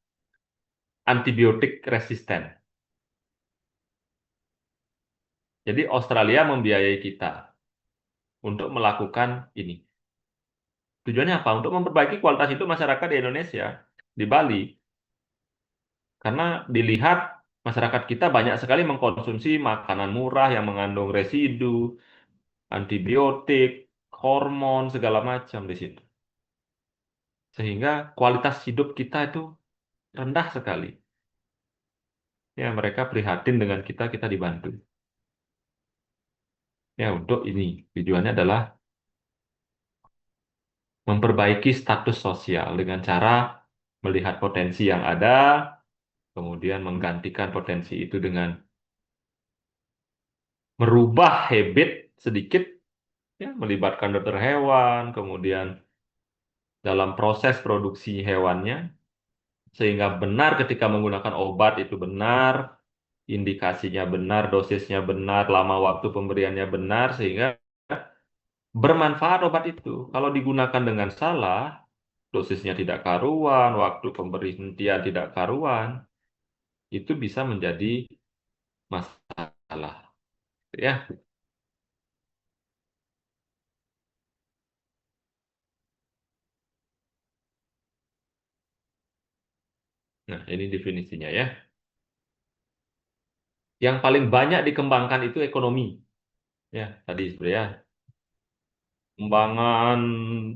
antibiotik resisten. Jadi Australia membiayai kita untuk melakukan ini. Tujuannya apa? Untuk memperbaiki kualitas hidup masyarakat di Indonesia, di Bali. Karena dilihat masyarakat kita banyak sekali mengkonsumsi makanan murah yang mengandung residu, antibiotik, hormon, segala macam di situ. Sehingga kualitas hidup kita itu rendah sekali. Ya, mereka prihatin dengan kita dibantu. Ya, untuk ini tujuannya adalah memperbaiki status sosial dengan cara melihat potensi yang ada, kemudian menggantikan potensi itu dengan merubah habit sedikit, ya, melibatkan dokter hewan, kemudian dalam proses produksi hewannya, sehingga benar ketika menggunakan obat itu benar, indikasinya benar, dosisnya benar, lama waktu pemberiannya benar, sehingga bermanfaat obat itu. Kalau digunakan dengan salah, dosisnya tidak karuan, waktu pemberhentian tidak karuan, itu bisa menjadi masalah. Ya, nah ini definisinya ya. Yang paling banyak dikembangkan itu ekonomi. Ya, tadi sebenarnya pengembangan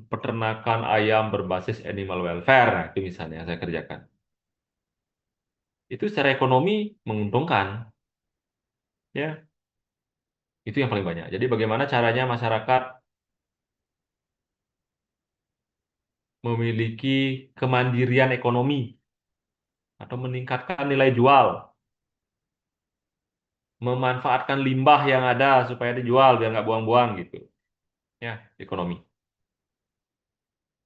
peternakan ayam berbasis animal welfare, nah, itu misalnya yang saya kerjakan. Itu secara ekonomi menguntungkan. Ya, itu yang paling banyak. Jadi bagaimana caranya masyarakat memiliki kemandirian ekonomi atau meningkatkan nilai jual, memanfaatkan limbah yang ada supaya dijual biar nggak buang-buang gitu. Ya, ekonomi.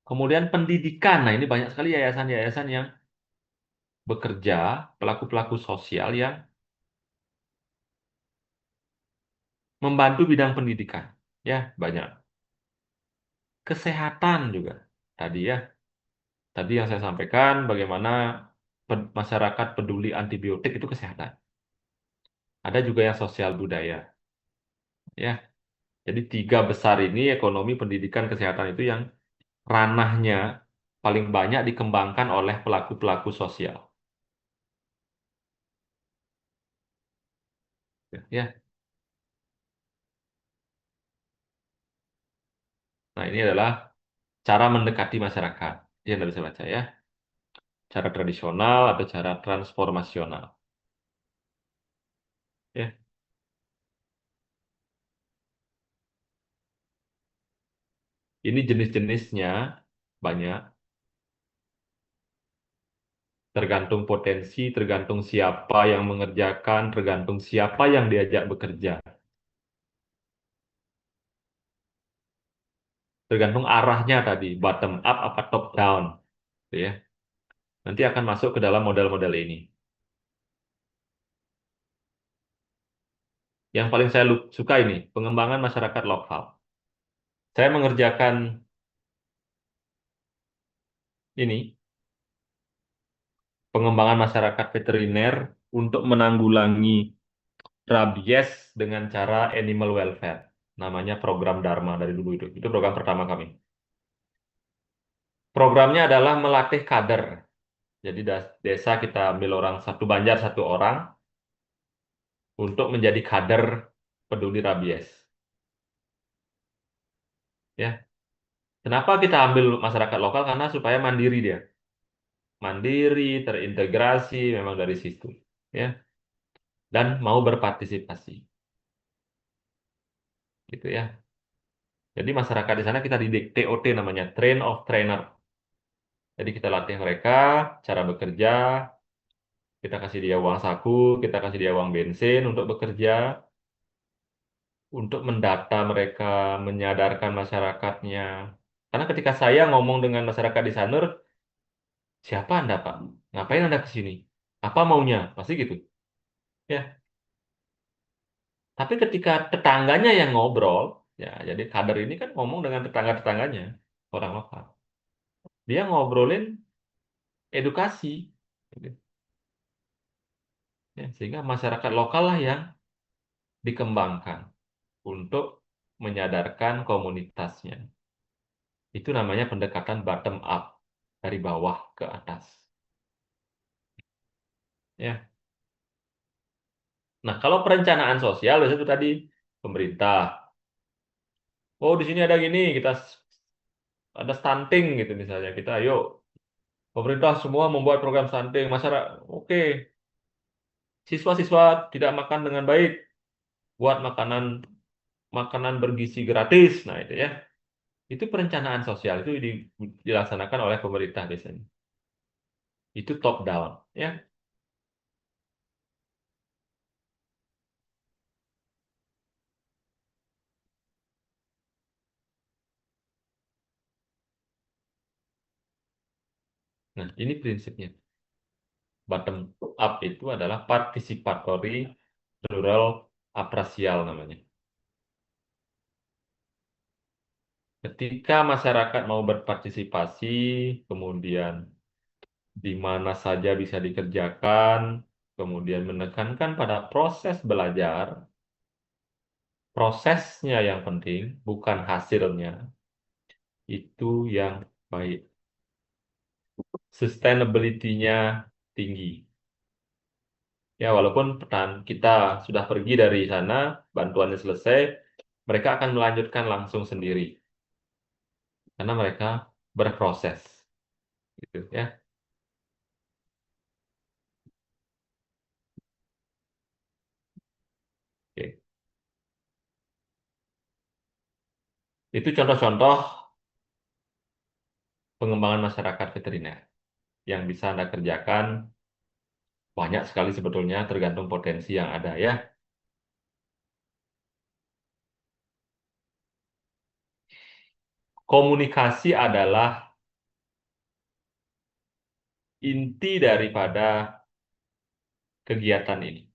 Kemudian pendidikan. Nah, ini banyak sekali yayasan-yayasan yang bekerja, pelaku-pelaku sosial yang membantu bidang pendidikan. Ya, banyak. Kesehatan juga. Tadi ya. Tadi yang saya sampaikan bagaimana masyarakat peduli antibiotik itu kesehatan. Ada juga yang sosial budaya. Ya. Jadi 3 besar ini ekonomi, pendidikan, kesehatan itu yang ranahnya paling banyak dikembangkan oleh pelaku-pelaku sosial. Ya. Nah, ini adalah cara mendekati masyarakat. Dia Anda bisa baca ya. Cara tradisional atau cara transformasional. Ya. Ini jenis-jenisnya banyak. Tergantung potensi, tergantung siapa yang mengerjakan, tergantung siapa yang diajak bekerja. Tergantung arahnya tadi, bottom up apa top down. Ya. Nanti akan masuk ke dalam model-model ini. Yang paling saya suka ini, pengembangan masyarakat lokal. Saya mengerjakan ini, pengembangan masyarakat veteriner untuk menanggulangi rabies dengan cara animal welfare. Namanya program Dharma dari dulu itu. Itu program pertama kami. Programnya adalah melatih kader. Jadi desa kita ambil orang satu Banjar satu orang untuk menjadi kader peduli rabies. Ya, kenapa kita ambil masyarakat lokal? Karena supaya mandiri dia, mandiri, terintegrasi, memang dari situ, ya, dan mau berpartisipasi, gitu ya. Jadi masyarakat di sana kita didik TOT namanya, Train of Trainer. Jadi kita latih mereka cara bekerja, kita kasih dia uang saku, kita kasih dia uang bensin untuk bekerja, untuk mendata mereka, menyadarkan masyarakatnya. Karena ketika saya ngomong dengan masyarakat di Sanur, siapa Anda, Pak? Ngapain Anda ke sini? Apa maunya? Pasti gitu. Ya. Tapi ketika tetangganya yang ngobrol, ya, jadi kader ini kan ngomong dengan tetangga-tetangganya, orang lokal. Dia ngobrolin edukasi. Gitu. Ya, sehingga masyarakat lokal lah yang dikembangkan untuk menyadarkan komunitasnya. Itu namanya pendekatan bottom up, dari bawah ke atas. Ya. Nah, kalau perencanaan sosial biasanya itu tadi pemerintah. Oh, di sini ada gini, kita ada stunting gitu misalnya. Kita ayo pemerintah semua membuat program stunting, masyarakat oke. Siswa-siswa tidak makan dengan baik, buat makanan bergizi gratis. Nah, itu ya. Itu perencanaan sosial itu dilaksanakan oleh pemerintah biasanya. Itu top down, ya. Nah, ini prinsipnya. Bottom up itu adalah participatory rural apresial namanya. Ketika masyarakat mau berpartisipasi, kemudian di mana saja bisa dikerjakan, kemudian menekankan pada proses belajar, prosesnya yang penting, bukan hasilnya, itu yang baik. Sustainability-nya tinggi. Ya, walaupun kita sudah pergi dari sana, bantuannya selesai, mereka akan melanjutkan langsung sendiri. Karena mereka berproses. Gitu ya. Oke. Itu contoh-contoh pengembangan masyarakat veteriner yang bisa Anda kerjakan. Banyak sekali sebetulnya, tergantung potensi yang ada ya. Komunikasi adalah inti daripada kegiatan ini.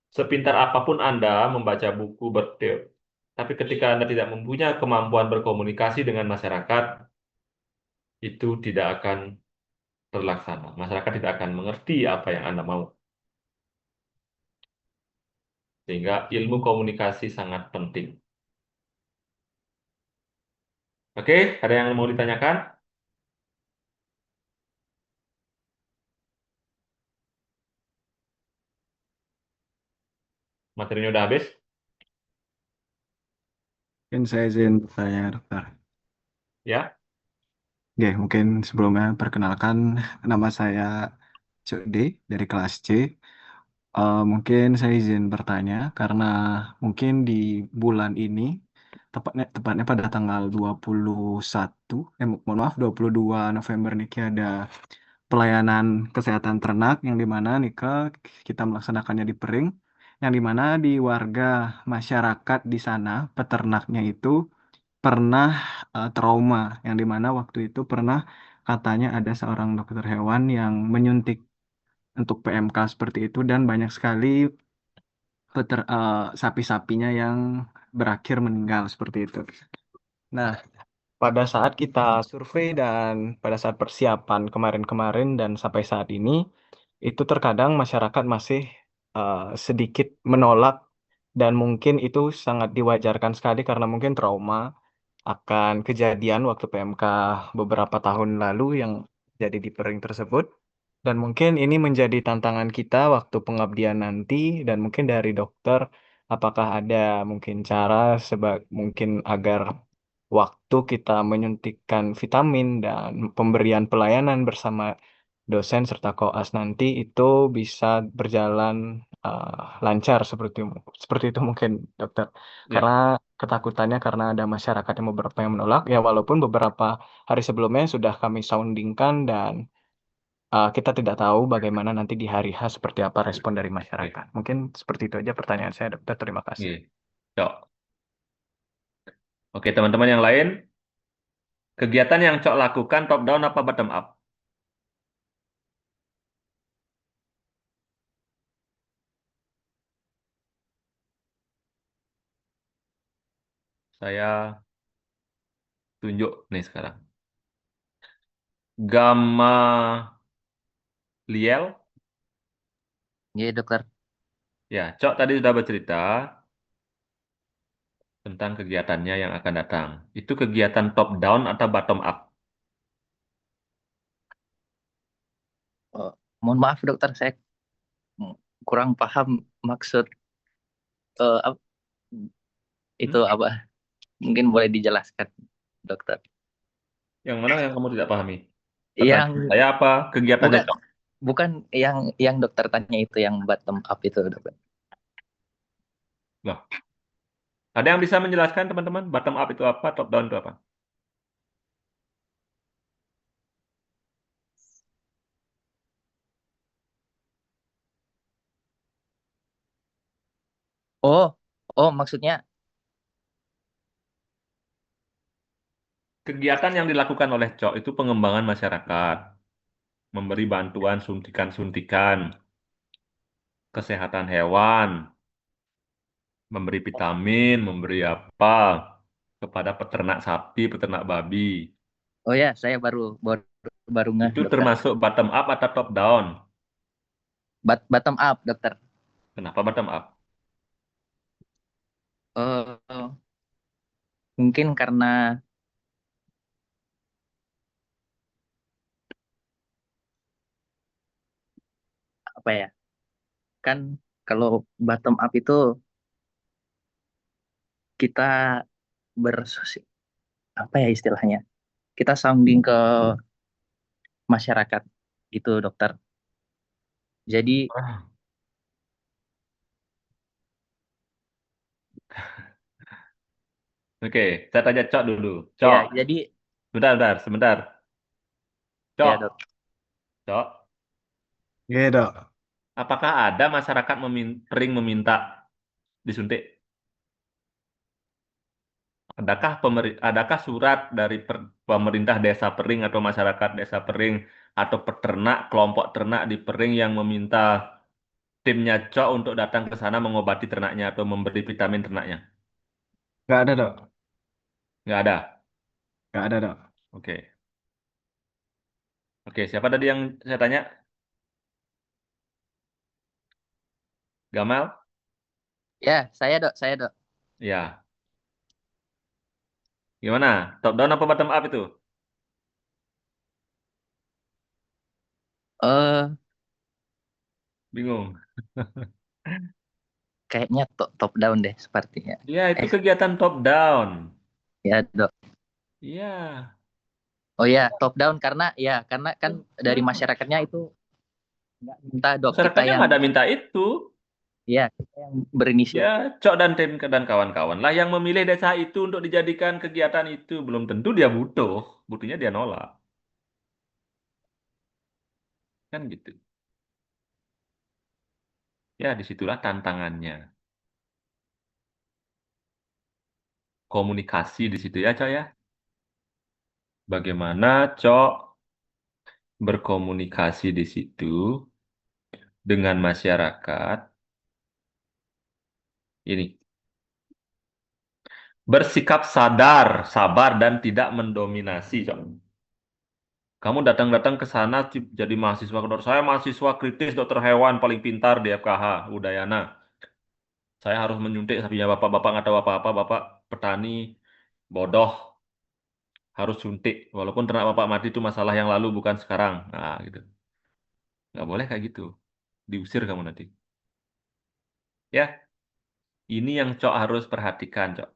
Sepintar apapun Anda membaca buku berteori, tapi ketika Anda tidak mempunyai kemampuan berkomunikasi dengan masyarakat, itu tidak akan terlaksana. Masyarakat tidak akan mengerti apa yang Anda mau. Sehingga ilmu komunikasi sangat penting. Oke, ada yang mau ditanyakan? Materinya udah habis? Mungkin saya izin bertanya, dokter. Ya? Oke, mungkin sebelumnya perkenalkan, nama saya Cuk D dari kelas C. Mungkin saya izin bertanya karena mungkin di bulan ini, tepatnya pada tanggal 21, mohon maaf, 22 November nih ada pelayanan kesehatan ternak yang dimana kita melaksanakannya di Pering, yang dimana di warga masyarakat di sana peternaknya itu pernah trauma, yang dimana waktu itu pernah katanya ada seorang dokter hewan yang menyuntik untuk PMK seperti itu, dan banyak sekali sapi-sapinya yang berakhir meninggal seperti itu. Nah, pada saat kita survei dan pada saat persiapan kemarin-kemarin dan sampai saat ini, itu terkadang masyarakat masih sedikit menolak, dan mungkin itu sangat diwajarkan sekali karena mungkin trauma akan kejadian waktu PMK beberapa tahun lalu yang jadi di Pering tersebut. Dan mungkin ini menjadi tantangan kita waktu pengabdian nanti, dan mungkin dari dokter, apakah ada mungkin cara mungkin agar waktu kita menyuntikkan vitamin dan pemberian pelayanan bersama dosen serta koas nanti itu bisa berjalan lancar seperti itu mungkin dokter. Ya, Karena ketakutannya karena ada masyarakat yang beberapa yang menolak, ya walaupun beberapa hari sebelumnya sudah kami soundingkan dan kita tidak tahu bagaimana nanti di hari H seperti apa respon dari oke, masyarakat. Mungkin seperti itu aja pertanyaan saya, dokter. Terima kasih. oke. Cok. Oke, teman-teman yang lain, kegiatan yang Cok lakukan top down apa bottom up? Saya tunjuk nih sekarang. Gamma Liel, Iya, dokter. ya, Cok tadi sudah bercerita tentang kegiatannya yang akan datang. Itu kegiatan top down atau bottom up? Oh, mohon maaf, dokter. Saya kurang paham maksud eh, ap- itu apa. Mungkin boleh dijelaskan, dokter. Yang mana yang kamu tidak pahami? Yang Pertanyaan saya apa? Kegiatannya bukan Cok? bukan yang dokter tanya itu yang bottom up itu, dokter. Loh, ada yang bisa menjelaskan teman-teman? Bottom up itu apa? Top down itu apa? Oh, oh maksudnya Kegiatan yang dilakukan oleh Cok itu pengembangan masyarakat, memberi bantuan suntikan-suntikan, kesehatan hewan, memberi vitamin, memberi apa kepada peternak sapi, peternak babi. oh ya, saya baru baru baru ngeh, Itu dokter. termasuk bottom up atau top down? Bottom up, dokter. Kenapa bottom up? Eh, mungkin karena apa ya? Kan kalau bottom up itu kita bersosial apa ya istilahnya? Kita sounding ke masyarakat gitu, dokter. Jadi Ah, Oke, saya tanya Cok dulu. ya, Cok, jadi sebentar. ya, Cok, dok. Cok, Iya, dok. apakah ada masyarakat sering meminta disuntik? Adakah surat dari pemerintah desa Pering atau masyarakat desa Pering atau peternak kelompok ternak di Pering yang meminta timnya Cok untuk datang ke sana mengobati ternaknya atau memberi vitamin ternaknya? Nggak ada, dok. Nggak ada. Nggak ada, dok. Oke. Oke, siapa tadi yang saya tanya? Gamal? Ya, saya, dok. Ya. Gimana? Top down apa bottom up itu? Eh, Bingung. kayaknya top down deh sepertinya. Ya, itu kegiatan top down. Ya, dok. Iya. Oh ya, top down karena kan dari masyarakatnya itu nggak minta, dok, kita Masyarakatnya yang nggak ada minta itu. ya kita yang berinisiatif. Ya, Cok dan tim dan kawan-kawan lah yang memilih desa itu untuk dijadikan kegiatan itu. Belum tentu dia butuh. Butuhnya dia nolak. Kan gitu. Ya, disitulah tantangannya. Komunikasi di situ ya, Cok ya. Bagaimana Cok berkomunikasi di situ dengan masyarakat. Ini. Bersikap sadar, sabar, dan tidak mendominasi, Cok. Kamu datang-datang ke sana jadi mahasiswa kedokteran. Saya mahasiswa kritis dokter hewan paling pintar di FKH, Udayana. Saya harus menyuntik sapinya bapak-bapak nggak tahu apa-apa, bapak petani bodoh. harus suntik, walaupun ternak bapak mati itu masalah yang lalu bukan sekarang. Nah, gitu. Nggak boleh kayak gitu. Diusir kamu nanti. Ya, ini yang Cok harus perhatikan, Cok.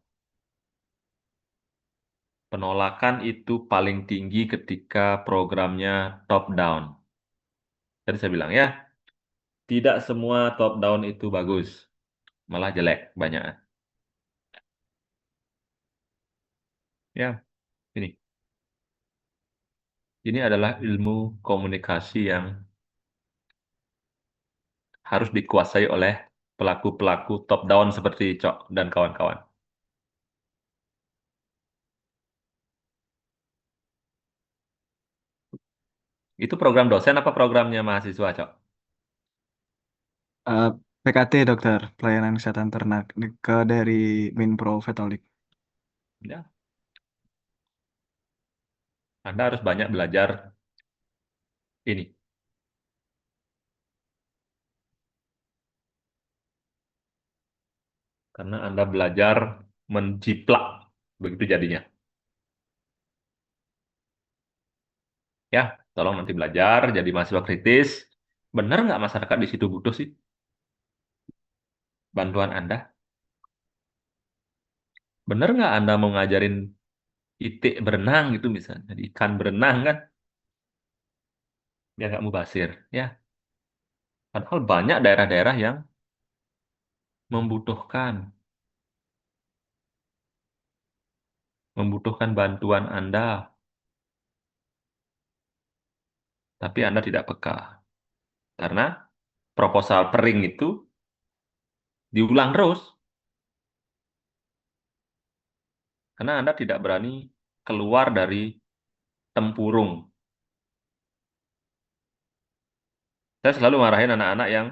Penolakan itu paling tinggi ketika programnya top down. Tadi saya bilang ya, tidak semua top down itu bagus, malah jelek banyak. Ya, ini. Ini adalah ilmu komunikasi yang harus dikuasai oleh pelaku-pelaku top down seperti Cok dan kawan-kawan. Itu program dosen apa programnya mahasiswa, Cok? PKT dokter, pelayanan kesehatan ternak dari Minpro Vetolik. Ya. Anda harus banyak belajar ini. Karena Anda belajar menjiplak, begitu jadinya. Ya, tolong nanti belajar, jadi mahasiswa kritis. Benar nggak masyarakat di situ butuh sih bantuan Anda? Benar nggak Anda mau ngajarin itik berenang gitu misalnya, jadi ikan berenang kan? Biar nggak mubasir, ya. Padahal banyak daerah-daerah yang membutuhkan bantuan Anda, tapi Anda tidak peka. Karena proposal pering itu diulang terus. Karena Anda tidak berani keluar dari tempurung. Saya selalu marahin anak-anak yang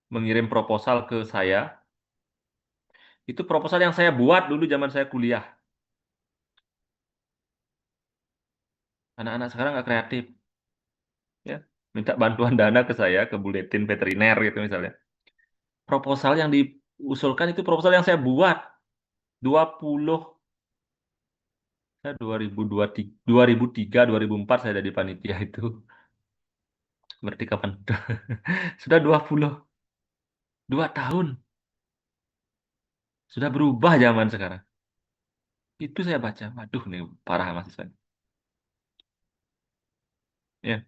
mengirim proposal ke saya. Itu proposal yang saya buat dulu zaman saya kuliah. Anak-anak sekarang nggak kreatif. Ya, minta bantuan dana ke saya, ke buletin veteriner gitu misalnya. Proposal yang diusulkan itu proposal yang saya buat. 20, saya 2003, 2004 saya jadi panitia itu. Berarti kapan? Sudah 22 tahun. Sudah berubah zaman sekarang. Itu saya baca. Waduh, nih parah mahasiswa. Ya,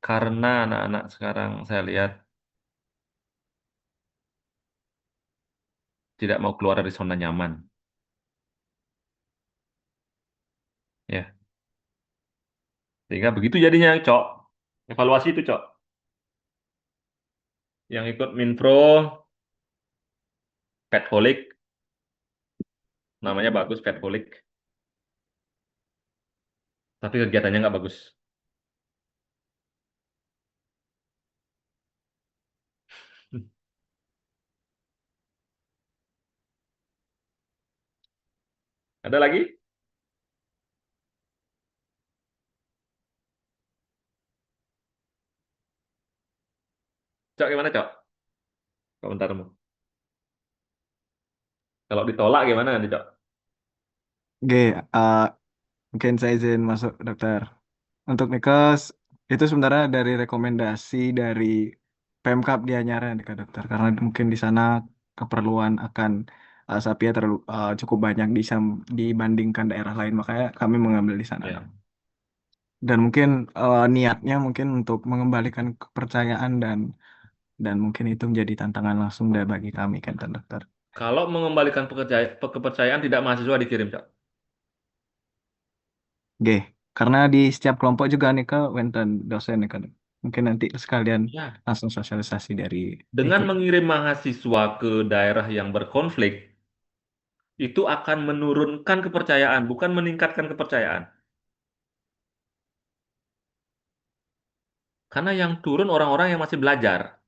karena anak-anak sekarang saya lihat tidak mau keluar dari zona nyaman. Ya, sehingga begitu jadinya, Cok. Evaluasi itu, Cok. Yang ikut Minpro, Petholic, namanya bagus Petholic, tapi kegiatannya nggak bagus. Ada lagi? Cok, gimana, Cok? Komentarmu. Kalau ditolak gimana nanti, Cok? Oke, mungkin saya izin masuk dokter. Untuk Nikes, itu sebenarnya dari rekomendasi dari Pemkab Gianyar ya dokter. Karena mungkin di sana keperluan akan sapi cukup banyak dibandingkan daerah lain. Makanya kami mengambil di sana, Ya. dok. Dan mungkin niatnya mungkin untuk mengembalikan kepercayaan dan mungkin itu menjadi tantangan langsung bagi kami kan dokter. Kalau mengembalikan kepercayaan tidak mahasiswa dikirim, Cok. Oke, karena di setiap kelompok juga nih ke wenten dosen nih kan. Mungkin nanti sekalian Ya. langsung sosialisasi dari Dengan IKI. mengirim mahasiswa ke daerah yang berkonflik, itu akan menurunkan kepercayaan, bukan meningkatkan kepercayaan. Karena yang turun orang-orang yang masih belajar.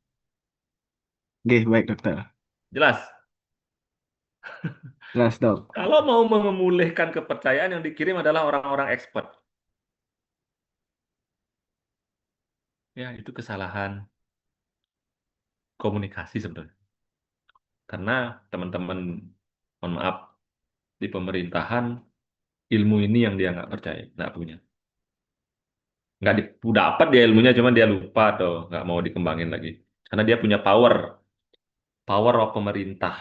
Oke, baik dokter. Jelas? Jelas dok. Kalau mau memulihkan kepercayaan, yang dikirim adalah orang-orang expert. Ya, itu kesalahan komunikasi sebenarnya. Karena teman-teman, mohon maaf, di pemerintahan ilmu ini yang dia nggak percaya, nggak punya. Nggak dapat dia ilmunya, cuma dia lupa atau nggak mau dikembangin lagi. Karena dia punya power of pemerintah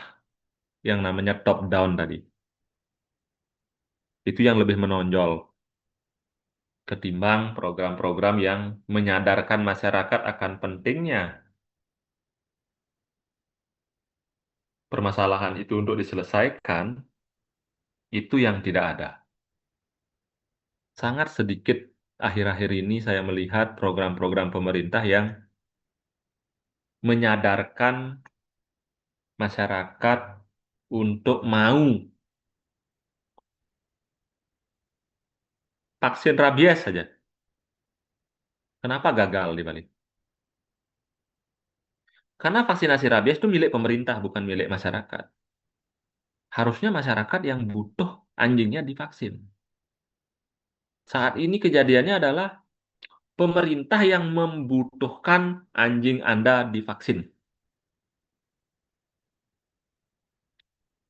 yang namanya top down tadi. Itu yang lebih menonjol ketimbang program-program yang menyadarkan masyarakat akan pentingnya permasalahan itu untuk diselesaikan, itu yang tidak ada. Sangat sedikit akhir-akhir ini saya melihat program-program pemerintah yang menyadarkan masyarakat untuk mau vaksin rabies saja. Kenapa gagal di Bali? Karena vaksinasi rabies itu milik pemerintah, bukan milik masyarakat. Harusnya masyarakat yang butuh anjingnya divaksin. Saat ini kejadiannya adalah pemerintah yang membutuhkan anjing Anda divaksin.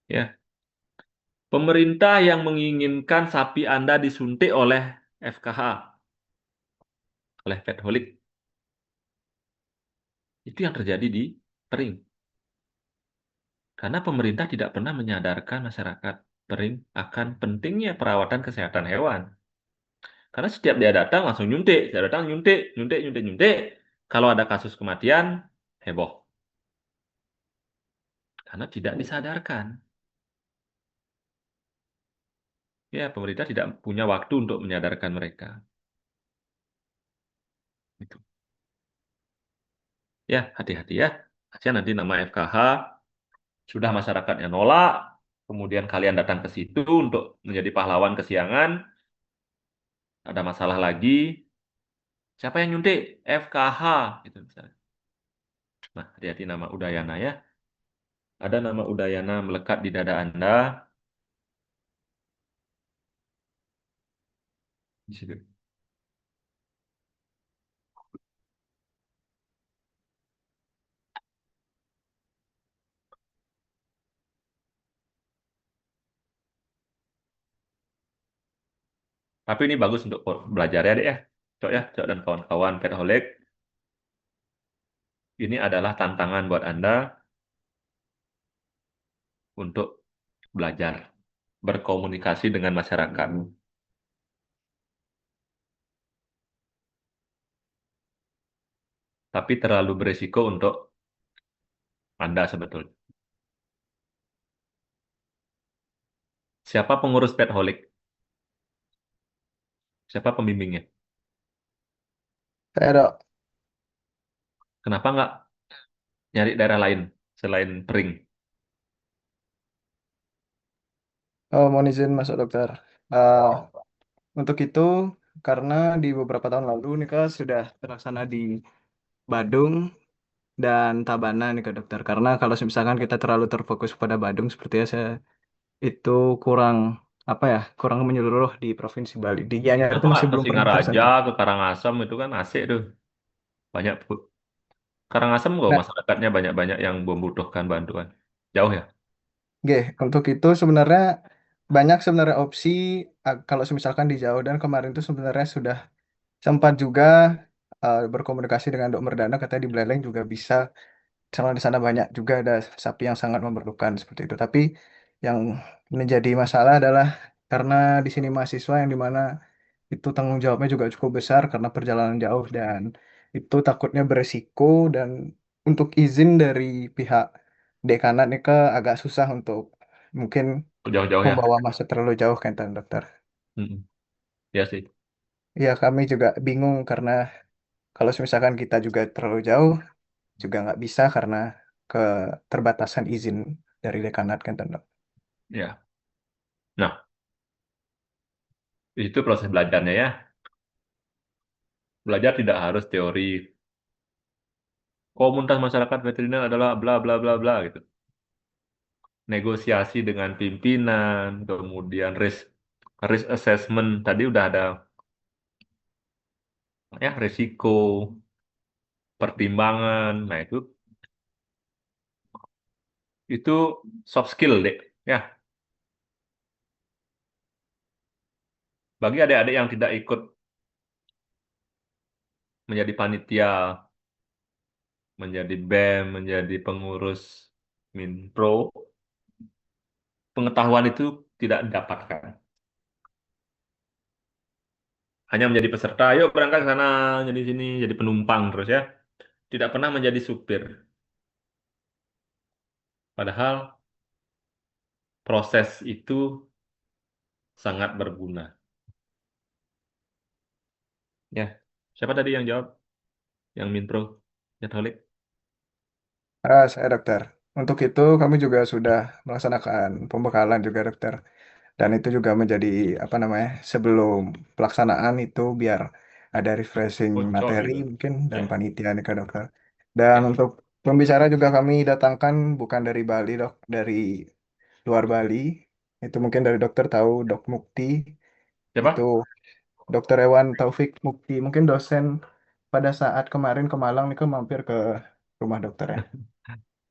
Ya. Pemerintah yang menginginkan sapi Anda disuntik oleh FKH, oleh Petholic. Itu yang terjadi di Pering. Karena pemerintah tidak pernah menyadarkan masyarakat Pering akan pentingnya perawatan kesehatan hewan. Karena setiap dia datang langsung nyuntik, dia datang nyuntik, nyuntik, nyuntik, nyuntik. Kalau ada kasus kematian, heboh. Karena tidak disadarkan. Ya, pemerintah tidak punya waktu untuk menyadarkan mereka. Itu. Ya, hati-hati ya. Kasihan nanti nama FKH, sudah masyarakatnya nolak, kemudian kalian datang ke situ untuk menjadi pahlawan kesiangan, ada masalah lagi, siapa yang nyuntik? FKH, gitu misalnya. Nah, hati-hati nama Udayana ya. Ada nama Udayana melekat di dada Anda. Di situ. Tapi ini bagus untuk belajar ya, Dek ya. Cok dan kawan-kawan Petholic. Ini adalah tantangan buat Anda untuk belajar berkomunikasi dengan masyarakat. Tapi terlalu beresiko untuk Anda sebetulnya. Siapa pengurus Petholic? Siapa pembimbingnya? Saya dok. Kenapa nggak nyari daerah lain selain Pering? Oh, mohon izin masuk dokter. Eh, untuk itu, karena di beberapa tahun lalu nih Kak sudah terlaksana di Badung dan Tabanan nih Kak dokter. Karena kalau misalkan kita terlalu terfokus pada Badung, sepertinya saya itu kurang apa ya, kurang menyeluruh di Provinsi Bali. Di Gianyar itu Kenapa masih ke belum pernah Singaraja, tersentuh. ke Karangasem itu kan asik tuh. Banyak Karangasem kok Nah, masyarakatnya banyak-banyak yang membutuhkan bantuan. Jauh ya? Oke, untuk itu sebenarnya banyak sebenarnya opsi kalau misalkan di Jawa dan kemarin itu sebenarnya sudah sempat juga berkomunikasi dengan Dok Merdana katanya di Beleleng juga bisa. Sama di sana banyak juga ada sapi yang sangat memerlukan seperti itu. Tapi yang menjadi masalah adalah karena di sini mahasiswa yang dimana itu tanggung jawabnya juga cukup besar karena perjalanan jauh dan itu takutnya beresiko dan untuk izin dari pihak dekanat ini ke agak susah untuk mungkin Jauh-jauh ya? membawa masa terlalu jauh kan dokter. Mm-mm. Ya sih. Ya kami juga bingung karena kalau misalkan kita juga terlalu jauh juga nggak bisa karena keterbatasan izin dari dekanat kan dok. Ya. Nah, itu proses belajarnya ya. Belajar tidak harus teori. Komunitas masyarakat veteriner adalah bla bla bla bla gitu. Negosiasi dengan pimpinan, kemudian risk assessment tadi udah ada ya risiko, pertimbangan. Nah, itu Itu soft skill, Dek. Ya, bagi adik-adik yang tidak ikut menjadi panitia, menjadi BEM, menjadi pengurus Minpro, pengetahuan itu tidak didapatkan. Hanya menjadi peserta, yuk berangkat ke sana, jadi sini, jadi penumpang terus ya. Tidak pernah menjadi supir. Padahal proses itu sangat berguna. Ya, siapa tadi yang jawab? Yang Minpro, Jatolik? Saya dokter. Untuk itu kami juga sudah melaksanakan pembekalan juga dokter. Dan itu juga menjadi apa namanya sebelum pelaksanaan itu biar ada refreshing Bocor materi gitu. mungkin dan Ya, panitia nih Kak dokter. Dan ya. untuk pembicara juga kami datangkan bukan dari Bali dok, dari luar Bali. Itu mungkin dari dokter tahu Dok Mukti. Siapa? Itu Dokter Ewan Taufik Mukti. Mungkin dosen pada saat kemarin ke Malang nih mampir ke rumah dokter ya.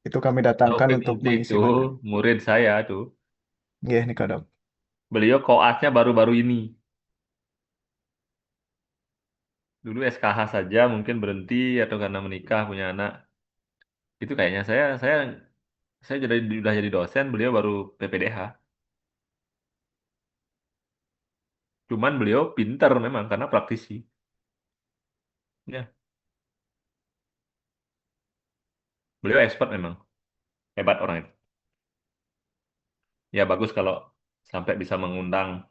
Itu kami datangkan Taufik untuk Mukti mengisi itu materi. murid saya tuh. Iya nih Kak dok. Beliau koasnya baru-baru ini. Dulu SKH saja mungkin berhenti atau karena menikah punya anak. Itu kayaknya saya udah jadi dosen, beliau baru PPDH. Cuman beliau pinter memang karena praktisi. Ya, beliau expert memang, hebat orang itu. Ya bagus kalau sampai bisa mengundang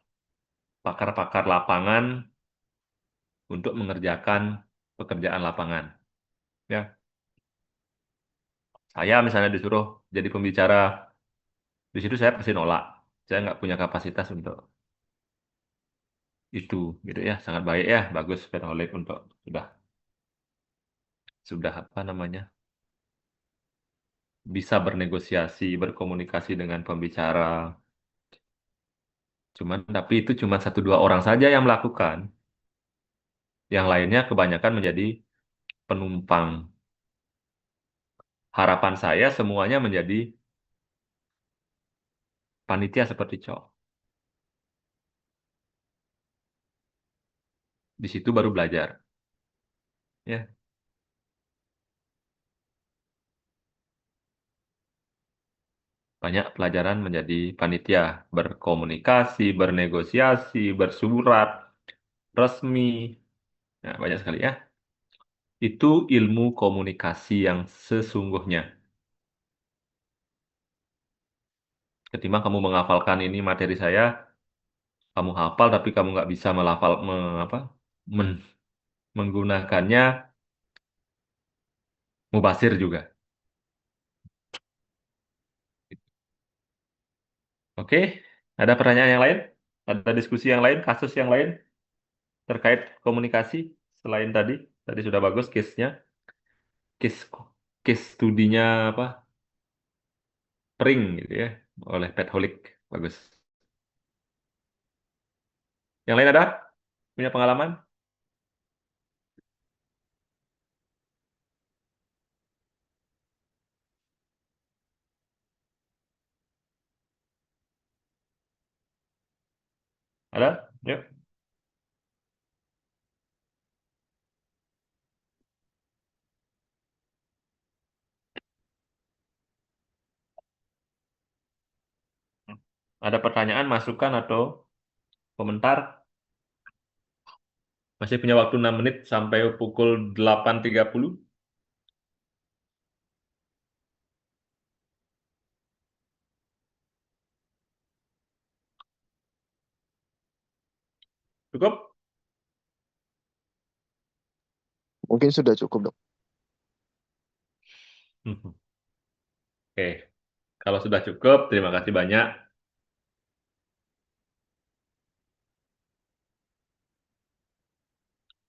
pakar-pakar lapangan untuk mengerjakan pekerjaan lapangan. Ya, saya misalnya disuruh jadi pembicara, di situ saya pasti nolak. Saya nggak punya kapasitas untuk itu, gitu ya. Sangat baik ya, bagus Petaholik untuk sudah apa namanya bisa bernegosiasi, berkomunikasi dengan pembicara. Tapi itu cuma 1-2 orang saja yang melakukan. Yang lainnya kebanyakan menjadi penumpang. Harapan saya semuanya menjadi panitia seperti Cok. Di situ baru belajar. Ya, banyak pelajaran menjadi panitia, berkomunikasi, bernegosiasi, bersurat, resmi. Nah, banyak sekali ya. Itu ilmu komunikasi yang sesungguhnya. Ketimbang kamu menghafalkan ini materi saya, kamu hafal tapi kamu nggak bisa menggunakannya, mubasir juga. Oke, ada pertanyaan yang lain? Ada diskusi yang lain, kasus yang lain terkait komunikasi selain tadi? Tadi sudah bagus case-nya, case case studinya apa? Pring gitu ya, oleh Petholic. Bagus. Yang lain ada? Punya pengalaman? Ada? Yuk. Ada pertanyaan, masukan atau komentar? Masih punya waktu 6 menit sampai pukul 8.30. Cukup? Mungkin sudah cukup, Dok. Oke, kalau sudah cukup, terima kasih banyak.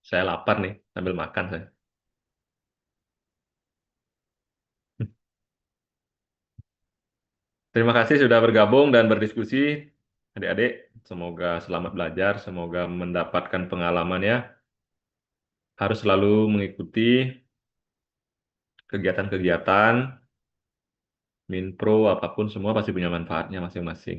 Saya lapar nih, sambil makan saya. Terima kasih sudah bergabung dan berdiskusi, adik-adik. Semoga selamat belajar, semoga mendapatkan pengalaman ya. Harus selalu mengikuti kegiatan-kegiatan Minpro, apapun semua pasti punya manfaatnya masing-masing.